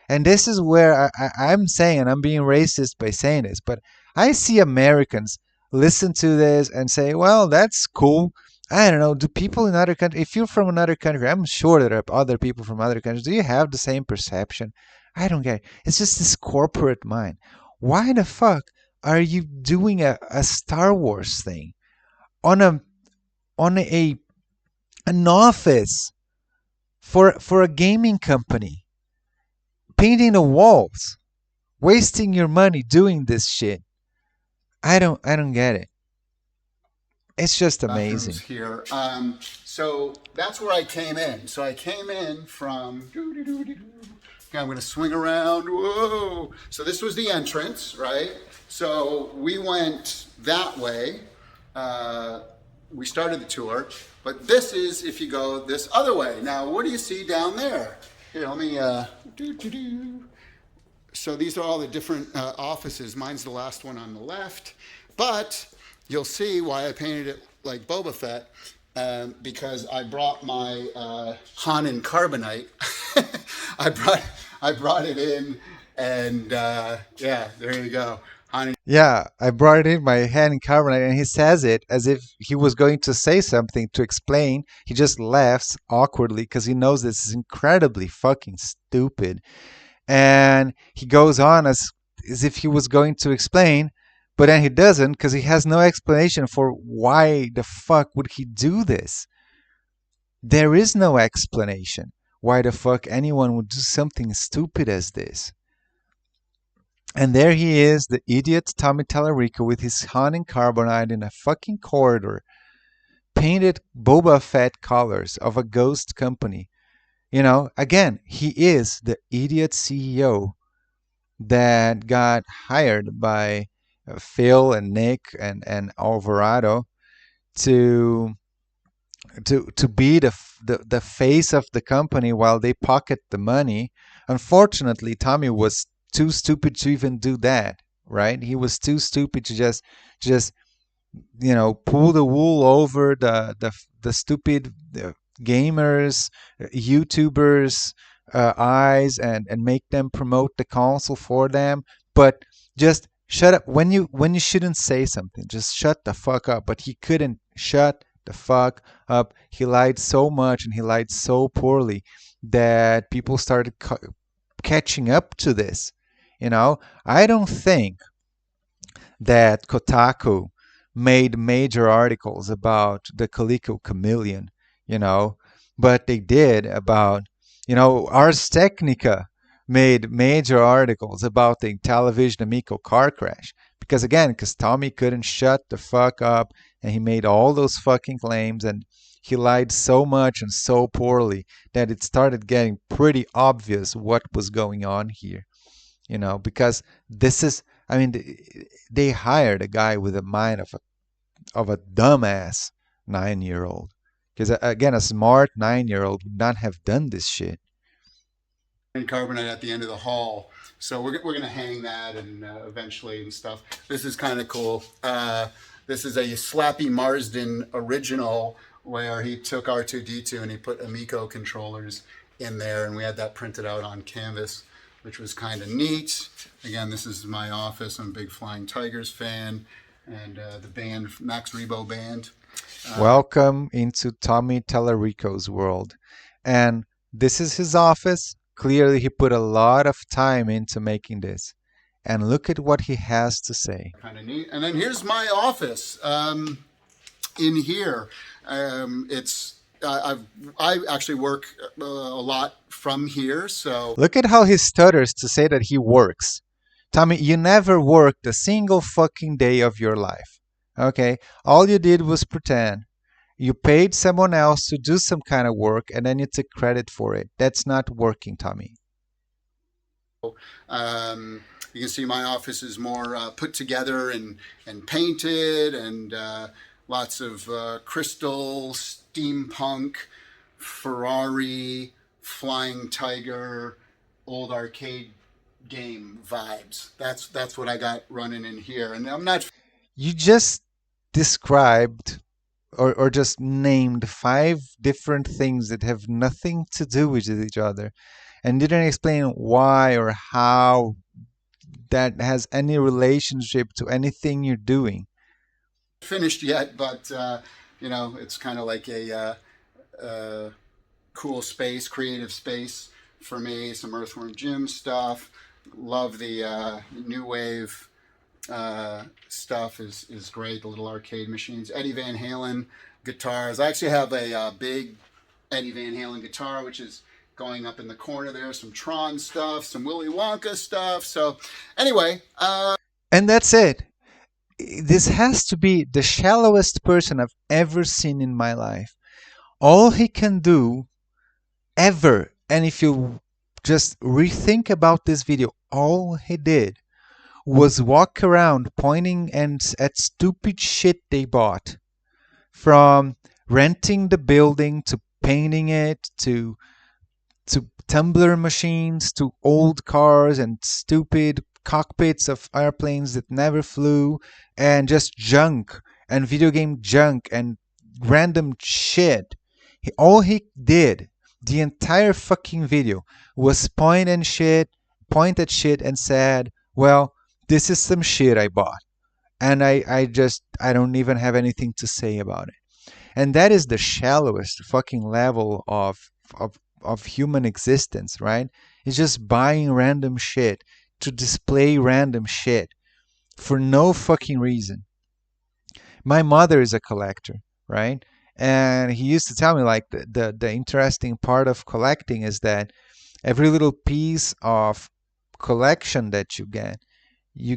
And this is where I'm saying, and I'm being racist by saying this, but I see Americans listen to this and say, well, that's cool. I don't know. Do people in other countries, if you're from another country, I'm sure there are other people from other countries. Do you have the same perception? I don't get it. It's just this corporate mind. Why the fuck are you doing a Star Wars thing on an office for a gaming company? Painting the walls, wasting your money doing this shit. I don't get it. It's just amazing. Here, so that's where I came in. So I came in from. I'm going to swing around. Whoa! So this was the entrance, right? So we went that way. We started the tour, but this is if you go this other way. Now, what do you see down there? Here, let me. So these are all the different offices. Mine's the last one on the left, but you'll see why I painted it like Boba Fett, because I brought my Hanan carbonite. I brought it in, and yeah, there you go. Yeah, I brought it in my hand in carbonite, and he says it as if he was going to say something to explain. He just laughs awkwardly because he knows this is incredibly fucking stupid. And he goes on as if he was going to explain, but then he doesn't because he has no explanation for why the fuck would he do this. There is no explanation why the fuck anyone would do something stupid as this. And there he is, the idiot Tommy Tallarico with his Hanan carbonite in a fucking corridor, painted Boba Fett colors of a ghost company. Again, he is the idiot CEO that got hired by Phil and Nick and Alvarado to be the face of the company while they pocket the money. Unfortunately, Tommy was too stupid to even do that, right? He was too stupid to just pull the wool over the stupid gamers, YouTubers eyes and make them promote the console for them, but just shut up when you shouldn't say something. Just shut the fuck up. But he couldn't shut the fuck up. He lied so much and he lied so poorly that people started catching up to this. I don't think that Kotaku made major articles about the Calico Chameleon, you know, but they did about, Ars Technica made major articles about the Intellivision Amico car crash. Because Tommy couldn't shut the fuck up and he made all those fucking claims and he lied so much and so poorly that it started getting pretty obvious what was going on here, because this is, I mean, they hired a guy with a mind of a dumbass 9-year-old. Because again, a smart 9-year-old would not have done this shit. And carbonite at the end of the hall. So we're going to hang that and eventually and stuff. This is kind of cool. This is a Slappy Marsden original where he took R2-D2 and he put Amico controllers in there, and we had that printed out on canvas, which was kind of neat. Again, this is my office. I'm a big Flying Tigers fan, and the band, Max Rebo Band. Welcome into Tommy Tallarico's world. And this is his office. Clearly, he put a lot of time into making this. And look at what he has to say. Kind of neat. And then here's my office. In here, I actually work a lot from here. So look at how he stutters to say that he works. Tommy, you never worked a single fucking day of your life. Okay? All you did was pretend. You paid someone else to do some kind of work and then you took credit for it. That's not working, Tommy. You can see my office is more put together and painted, and lots of crystal, steampunk, Ferrari, Flying Tiger, old arcade game vibes. That's what I got running in here. And I'm not... You just described or just named 5 different things that have nothing to do with each other and didn't explain why or how that has any relationship to anything you're doing. Finished yet, but it's kind of like a cool space, creative space for me. Some Earthworm Jim stuff. Love the new wave stuff is great. The little arcade machines. Eddie Van Halen guitars. I actually have a big Eddie Van Halen guitar, which is going up in the corner there. Some Tron stuff, some Willy Wonka stuff. So anyway. And that's it. This has to be the shallowest person I've ever seen in my life. All he can do ever, and if you just rethink about this video, all he did was walk around pointing at stupid shit they bought. From renting the building to painting it to tumbler machines to old cars and stupid cockpits of airplanes that never flew and just junk and video game junk and random shit. All he did the entire fucking video was point at shit and said, well, this is some shit I bought. And I don't even have anything to say about it. And that is the shallowest fucking level of human existence, right? It's just buying random shit to display random shit for no fucking reason. My mother is a collector, right? And he used to tell me, like, the interesting part of collecting is that every little piece of collection that you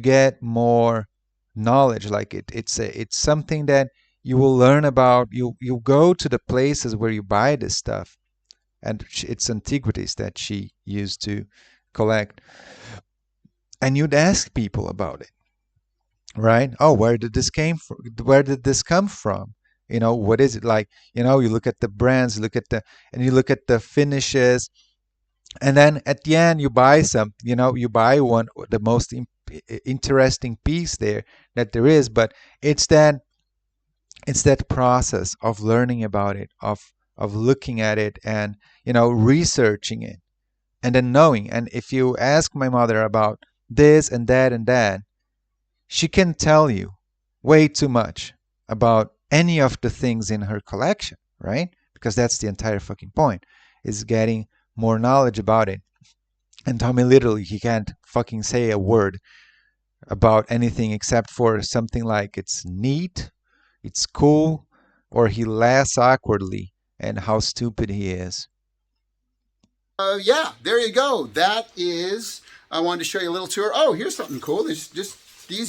get more knowledge. Like it's something that you will learn about. You go to the places where you buy this stuff, and it's antiquities that she used to collect, and you'd ask people about it, right? Oh, where did this come from? What is it like? You look at the brands, you look at the finishes, and then at the end you buy some. You buy the most interesting piece there is, but it's that process of learning about it, of of looking at it and, researching it and then knowing. And if you ask my mother about this and that, she can tell you way too much about any of the things in her collection, right? Because that's the entire fucking point, is getting more knowledge about it. And Tommy, literally, he can't fucking say a word about anything except for something like it's neat, it's cool, or he laughs awkwardly and how stupid he is. Yeah, there you go. That is, I wanted to show you a little tour. Oh, here's something cool. These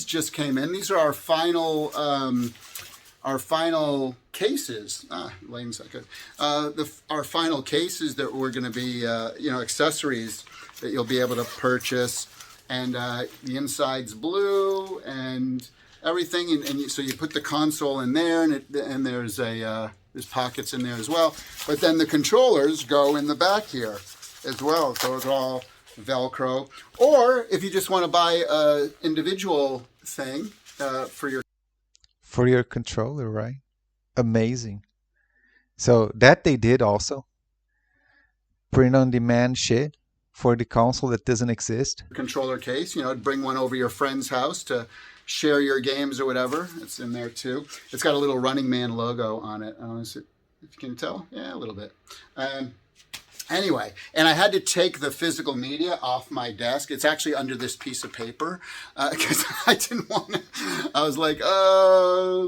just came in. These are our final cases. Lane's not good. Our final cases that we're going to be, accessories that you'll be able to purchase. And the inside's blue and everything. And so you put the console in there, and there's there's pockets in there as well. But then the controllers go in the back here as well. So it's all Velcro. Or if you just want to buy a individual thing for your controller, right? Amazing. So that they did also. Print on demand shit for the console that doesn't exist. Controller case, bring one over your friend's house to share your games or whatever. It's in there too. It's got a little Running Man logo on it. If you can tell, yeah, a little bit. Anyway, and I had to take the physical media off my desk. It's actually under this piece of paper because I didn't want to. I was like, I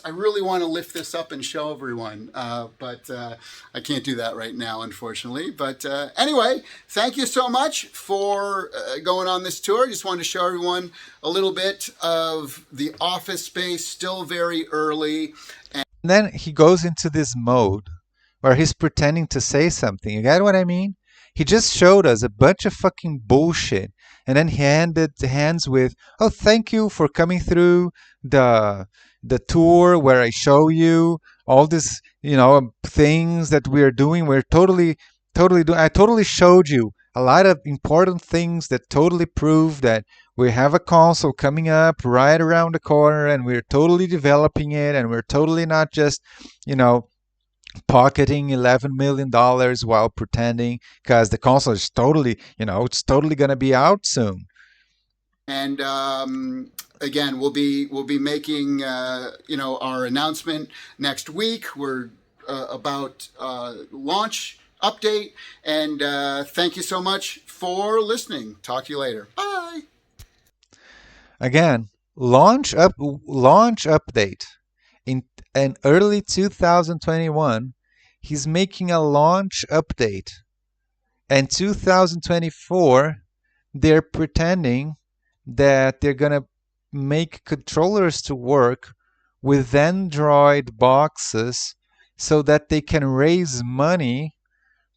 really want to lift this up and show everyone, but I can't do that right now, unfortunately. But anyway, thank you so much for going on this tour. Just wanted to show everyone a little bit of the office space. Still very early. And then he goes into this mode where he's pretending to say something. You get what I mean? He just showed us a bunch of fucking bullshit, and then he ended the hands with, "Oh, thank you for coming through the tour where I show you all these, things that we're doing. We're totally doing. I totally showed you a lot of important things that totally prove that we have a console coming up right around the corner, and we're totally developing it, and we're totally not just, pocketing $11 million while pretending, because the console is totally, it's totally going to be out soon." And again, we'll be making our announcement next week. We're about launch update, and thank you so much for listening. Talk to you later. Bye. Again, launch update. In early 2021, he's making a launch update. And 2024, they're pretending that they're going to make controllers to work with Android boxes so that they can raise money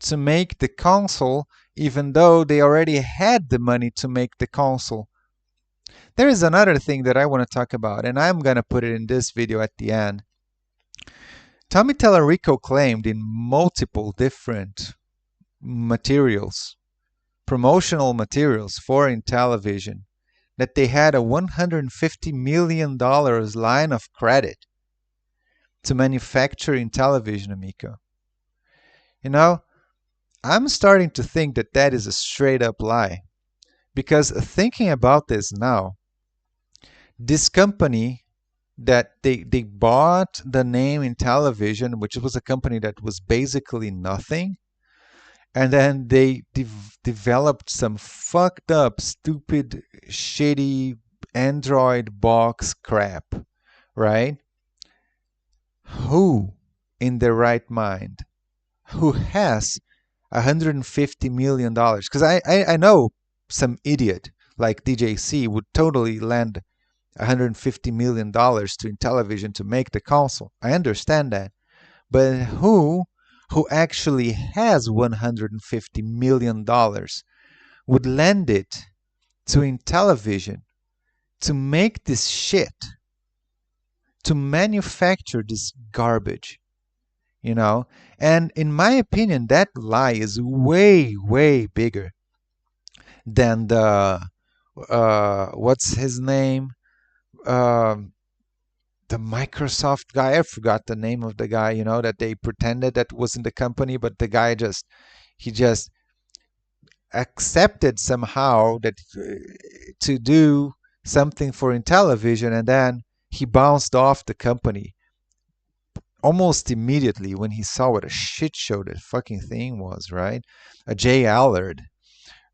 to make the console, even though they already had the money to make the console. There is another thing that I want to talk about, and I'm going to put it in this video at the end. Tommy Tallarico claimed in multiple different materials, promotional materials for Intellivision, that they had a $150 million line of credit to manufacture Intellivision Amico. I'm starting to think that that is a straight up lie. Because thinking about this now, this company that they bought the name Intellivision, which was a company that was basically nothing, and then they developed some fucked up, stupid, shitty Android box crap, right? Who in their right mind, who has $150 million? Because I know some idiot like DJC would totally lend $150 million to Intellivision to make the console. I understand that. But who actually has $150 million would lend it to Intellivision to make this shit, to manufacture this garbage, And in my opinion, that lie is way, way bigger than the, what's his name? The the Microsoft guy. I forgot the name of the guy, you know, that they pretended that was in the company, but the guy he just accepted somehow that to do something for Intellivision, and then he bounced off the company almost immediately when he saw what a shit show that fucking thing was, right? A Jay Allard,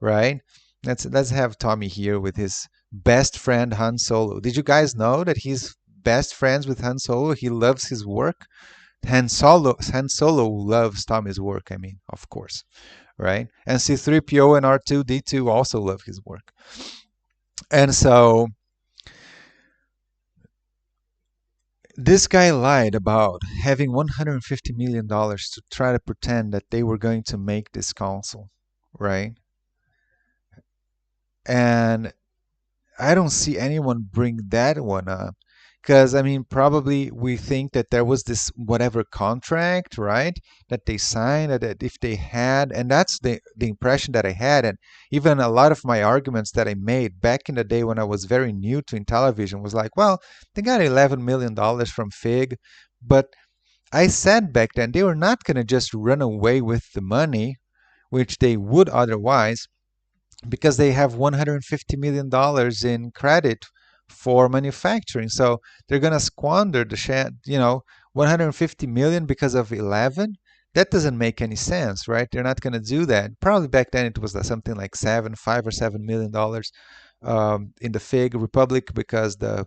right? Let's have Tommy here with his best friend Han Solo. Did you guys know that he's best friends with Han Solo? He loves his work. Han Solo loves Tommy's work, I mean, of course, right? And C3PO and R2D2 also love his work. And so this guy lied about having $150 million to try to pretend that they were going to make this console, right? And I don't see anyone bring that one up. Because, I mean, probably we think that there was this whatever contract, right, that they signed, that if they had, and that's the impression that I had. And even a lot of my arguments that I made back in the day when I was very new to Intellivision was like, well, they got $11 million from FIG. But I said back then they were not going to just run away with the money, which they would otherwise, because they have $150 million in credit for manufacturing. So they're going to squander the 150 million because of 11. That doesn't make any sense, right? They're not going to do that. Probably back then it was something like $5 or $7 million in the FIG Republic, because the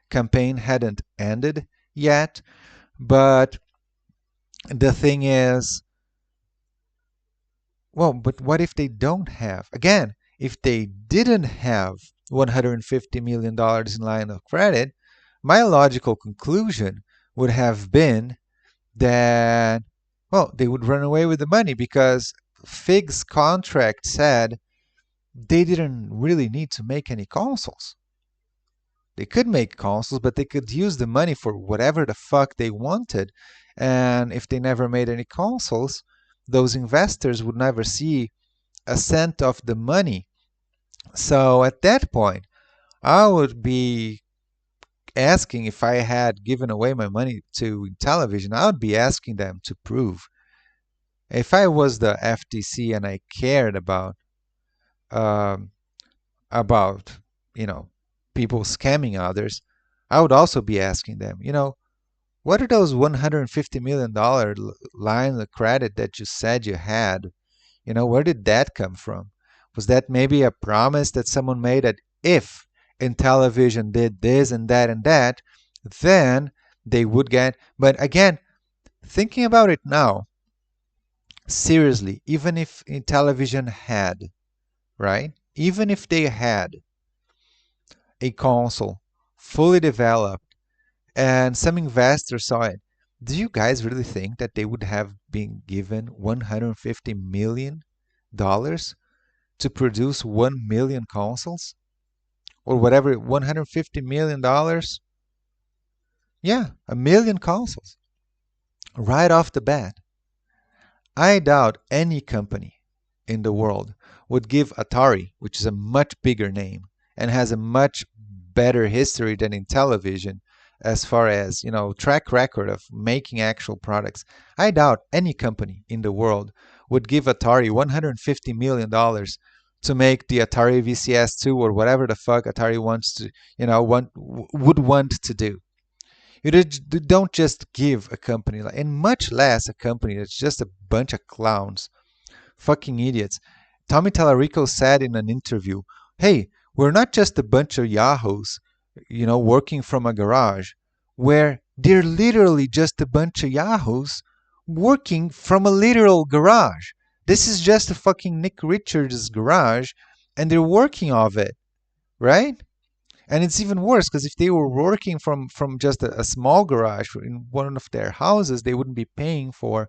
campaign hadn't ended yet. But the thing is, well, but what if they don't have? Again, if they didn't have $150 million in line of credit, my logical conclusion would have been that, well, they would run away with the money, because FIG's contract said they didn't really need to make any consoles. They could make consoles, but they could use the money for whatever the fuck they wanted. And if they never made any consoles, those investors would never see a cent of the money. So at that point, I would be asking, if I had given away my money to Intellivision, I would be asking them to prove. If I was the FTC and I cared about people scamming others, I would also be asking them, what are those $150 million lines of credit that you said you had? Where did that come from? Was that maybe a promise that someone made that if Intellivision did this and that, then they would get... But again, thinking about it now, seriously, even if Intellivision had, right? Even if they had a console fully developed and some investors saw it, do you guys really think that they would have been given $150 million to produce 1 million consoles? Or whatever, $150 million? Yeah, 1 million consoles. Right off the bat. I doubt any company in the world would give Atari, which is a much bigger name and has a much better history than Intellivision as far as, track record of making actual products. I doubt any company in the world would give Atari $150 million to make the Atari VCS2 or whatever the fuck Atari wants to, would want to do. You don't just give a company, and much less a company that's just a bunch of clowns, fucking idiots. Tommy Tallarico said in an interview, hey, we're not just a bunch of yahoos, working from a garage, where they're literally just a bunch of yahoos working from a literal garage. This is just a fucking Nick Richards' garage, and they're working off it, right? And it's even worse, because if they were working from just a small garage in one of their houses, they wouldn't be paying for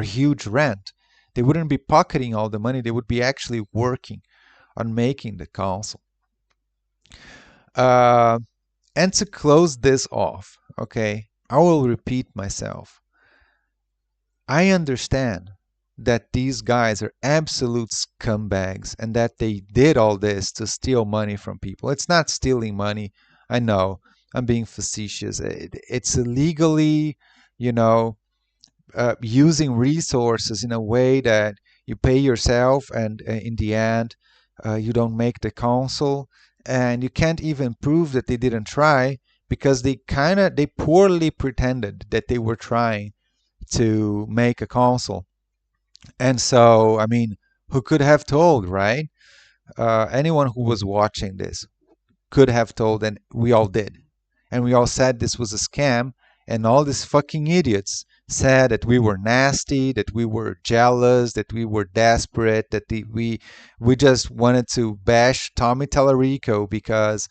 huge rent. They wouldn't be pocketing all the money. They would be actually working on making the console. And to close this off, okay, I will repeat myself. I understand that these guys are absolute scumbags and that they did all this to steal money from people. It's not stealing money, I know. I'm being facetious. It's illegally, you know, using resources in a way that you pay yourself, and in the end, you don't make the console, and you can't even prove that they didn't try, because they poorly pretended that they were trying to make a console. And so, I mean, who could have told, right? Anyone who was watching this could have told, and we all did. And we all said this was a scam, and all these fucking idiots said that we were nasty, that we were jealous, that we were desperate, that we just wanted to bash Tommy Tallarico because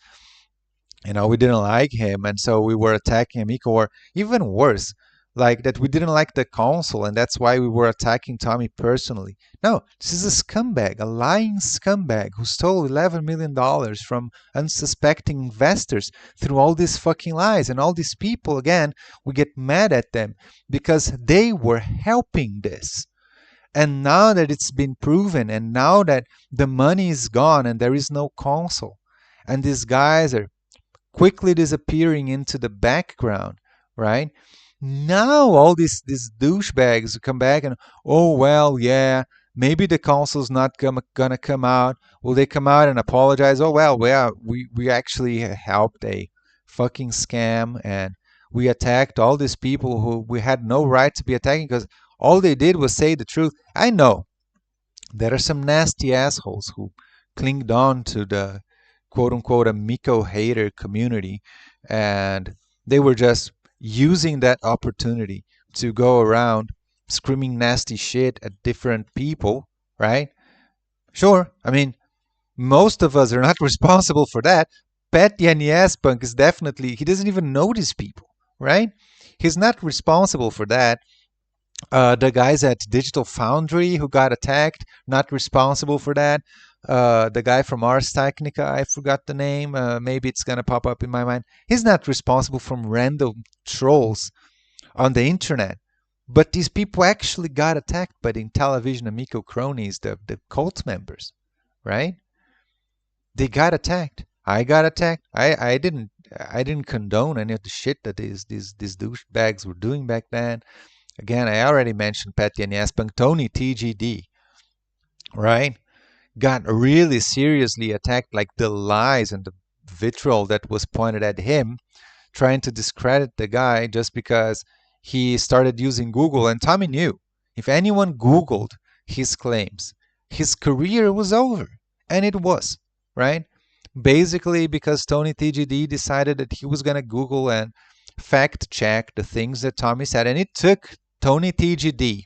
we didn't like him, and so we were attacking Amico, or even worse, like that we didn't like the console, and that's why we were attacking Tommy personally. No, this is a scumbag, a lying scumbag who stole $11 million from unsuspecting investors through all these fucking lies. And all these people, again, we get mad at them because they were helping this. And now that it's been proven, and now that the money is gone and there is no console, and these guys are quickly disappearing into the background, right? Now all these douchebags come back and, oh well, yeah, maybe the console's not gonna come out. Will they come out and apologize? Oh well, we actually helped a fucking scam, and we attacked all these people who we had no right to be attacking, because all they did was say the truth. I know there are some nasty assholes who clinged on to the quote unquote Amico hater community, and they were just using that opportunity to go around screaming nasty shit at different people, right? Sure, I mean, most of us are not responsible for that. Pat Yanez Punk is definitely, he doesn't even know these people, right? He's not responsible for that. The guys at Digital Foundry who got attacked, not responsible for that. The guy from Ars Technica, I forgot the name. Maybe it's gonna pop up in my mind. He's not responsible from random trolls on the internet. But these people actually got attacked by the Intellivision Amico cronies, the cult members, right? They got attacked. I got attacked. I didn't condone any of the shit that these douchebags were doing back then. Again, I already mentioned Pat Yanez Punk, Tony TGD, right? Got really seriously attacked, like the lies and the vitriol that was pointed at him, trying to discredit the guy just because he started using Google. And Tommy knew if anyone Googled his claims, his career was over. And it was, right? Basically because Tony TGD decided that he was going to Google and fact check the things that Tommy said. And it took Tony TGD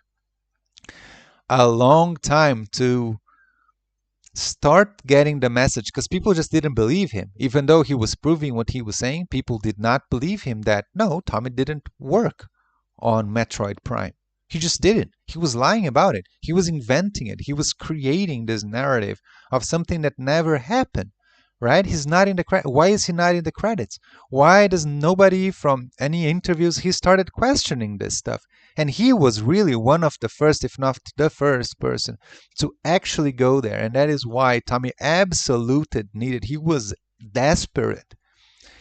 a long time to start getting the message, because people just didn't believe him. Even though he was proving what he was saying, people did not believe him that, no, Tommy didn't work on Metroid Prime. He just didn't. He was lying about it. He was inventing it. He was creating this narrative of something that never happened, right? He's not in the credits. Why is he not in the credits? Why does nobody from any interviews, he started questioning this stuff? And he was really one of the first, if not the first person to actually go there. And that is why Tommy absolutely needed, he was desperate.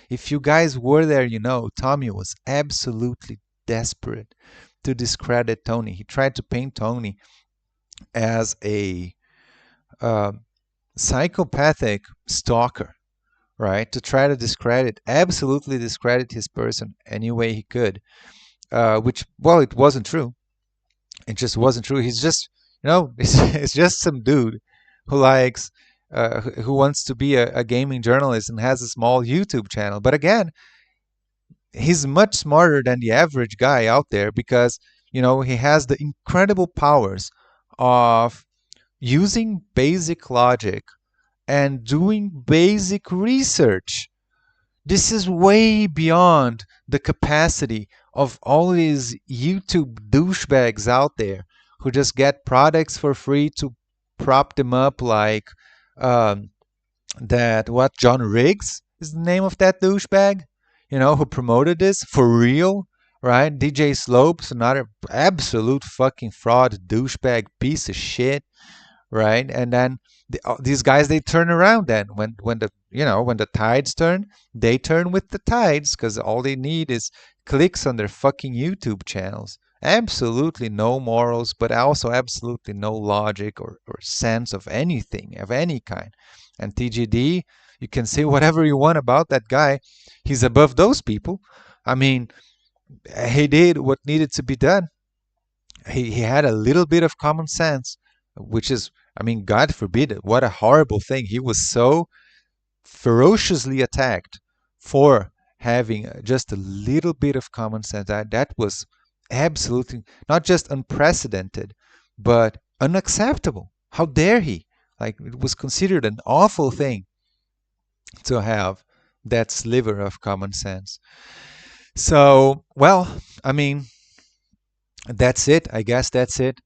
If you guys were there, you know, Tommy was absolutely desperate to discredit Tony. He tried to paint Tony as a psychopathic stalker, right? To try to absolutely discredit his person any way he could. Which, well, it wasn't true. It just wasn't true. He's just, it's just some dude who likes, who wants to be a gaming journalist and has a small YouTube channel. But again, he's much smarter than the average guy out there, because, he has the incredible powers of using basic logic and doing basic research. This is way beyond the capacity of all these YouTube douchebags out there who just get products for free to prop them up, like John Riggs is the name of that douchebag, who promoted this for real, right? DJ Slopes, another absolute fucking fraud, douchebag, piece of shit, right? And then these guys, they turn around then when the you know, when the tides turn, they turn with the tides because all they need is clicks on their fucking YouTube channels. Absolutely no morals, but also absolutely no logic or sense of anything of any kind. And TGD, you can say whatever you want about that guy. He's above those people. I mean, he did what needed to be done. He had a little bit of common sense, which is, I mean, God forbid, what a horrible thing. He was so ferociously attacked for having just a little bit of common sense. That was absolutely not just unprecedented, but unacceptable. How dare he? Like, it was considered an awful thing to have that sliver of common sense. So, well, I mean, that's it. I guess that's it.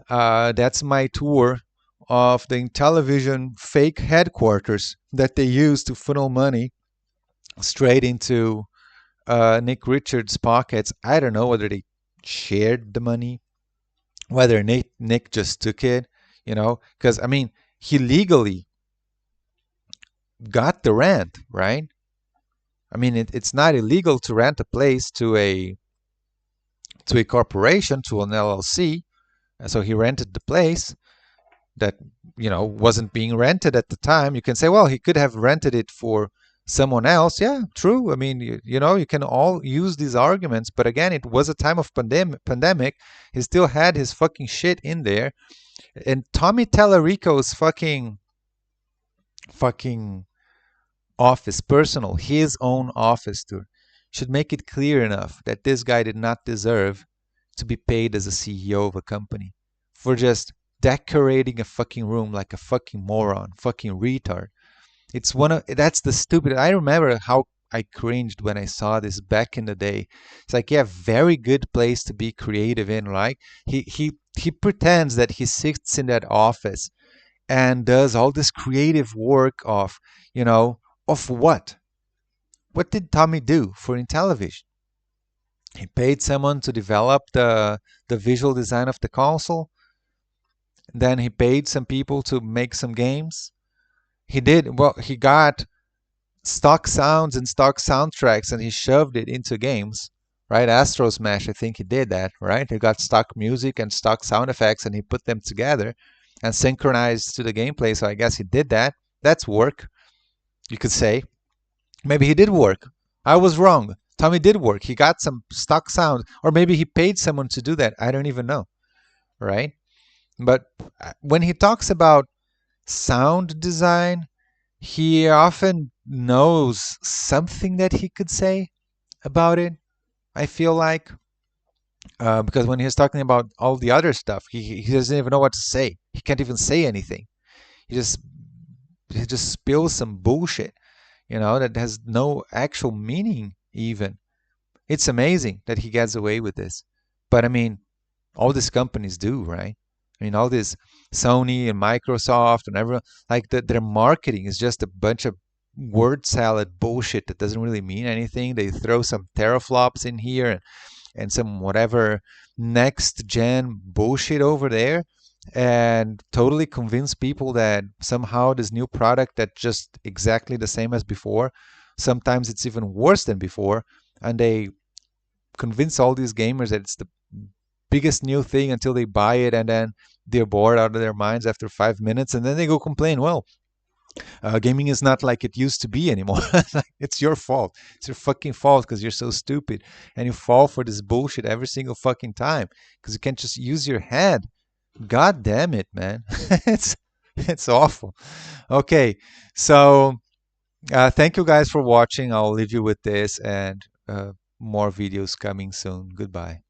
That's my tour of the Intellivision fake headquarters that they use to funnel money straight into Nick Richards' pockets. I don't know whether they shared the money, whether Nick just took it, you know, because I mean, he legally got the rent, right? I mean, it's not illegal to rent a place to a corporation, to an LLC. So he rented the place that, you know, wasn't being rented at the time. You can say, well, he could have rented it for someone else. Yeah, true. I mean, you know, you can all use these arguments, but again, it was a time of pandemic. He still had his fucking shit in there, and Tommy Tallarico's fucking office, personal, his own office tour, should make it clear enough that this guy did not deserve to be paid as a CEO of a company for just decorating a fucking room like a fucking moron, fucking retard. It's that's the stupid. I remember how I cringed when I saw this back in the day. It's like, yeah, very good place to be creative in, right? He pretends that he sits in that office and does all this creative work of, you know, of what? What did Tommy do for Intellivision? He paid someone to develop the visual design of the console. Then he paid some people to make some games. He did, well, he got stock sounds and stock soundtracks and he shoved it into games, right? Astro Smash, I think he did that, right? He got stock music and stock sound effects and he put them together and synchronized to the gameplay. So I guess he did that. That's work, you could say. Maybe he did work. I was wrong. Tommy did work. He got some stock sound, or maybe he paid someone to do that. I don't even know, right? But when he talks about sound design, he often knows something that he could say about it, I feel like. Because when he's talking about all the other stuff, he doesn't even know what to say. He can't even say anything. He just spills some bullshit, you know, that has no actual meaning even. It's amazing that he gets away with this. But I mean, all these companies do, right? I mean, all this Sony and Microsoft and everyone, like their marketing is just a bunch of word salad bullshit that doesn't really mean anything. They throw some teraflops in here and some whatever next gen bullshit over there and totally convince people that somehow this new product that's just exactly the same as before, sometimes it's even worse than before, and they convince all these gamers that it's the biggest new thing until they buy it and then they're bored out of their minds after 5 minutes and then they go complain, well, gaming is not like it used to be anymore. It's your fault. It's your fucking fault because you're so stupid and you fall for this bullshit every single fucking time because you can't just use your head. God damn it, man. it's awful. Okay, so thank you guys for watching. I'll leave you with this and more videos coming soon. Goodbye.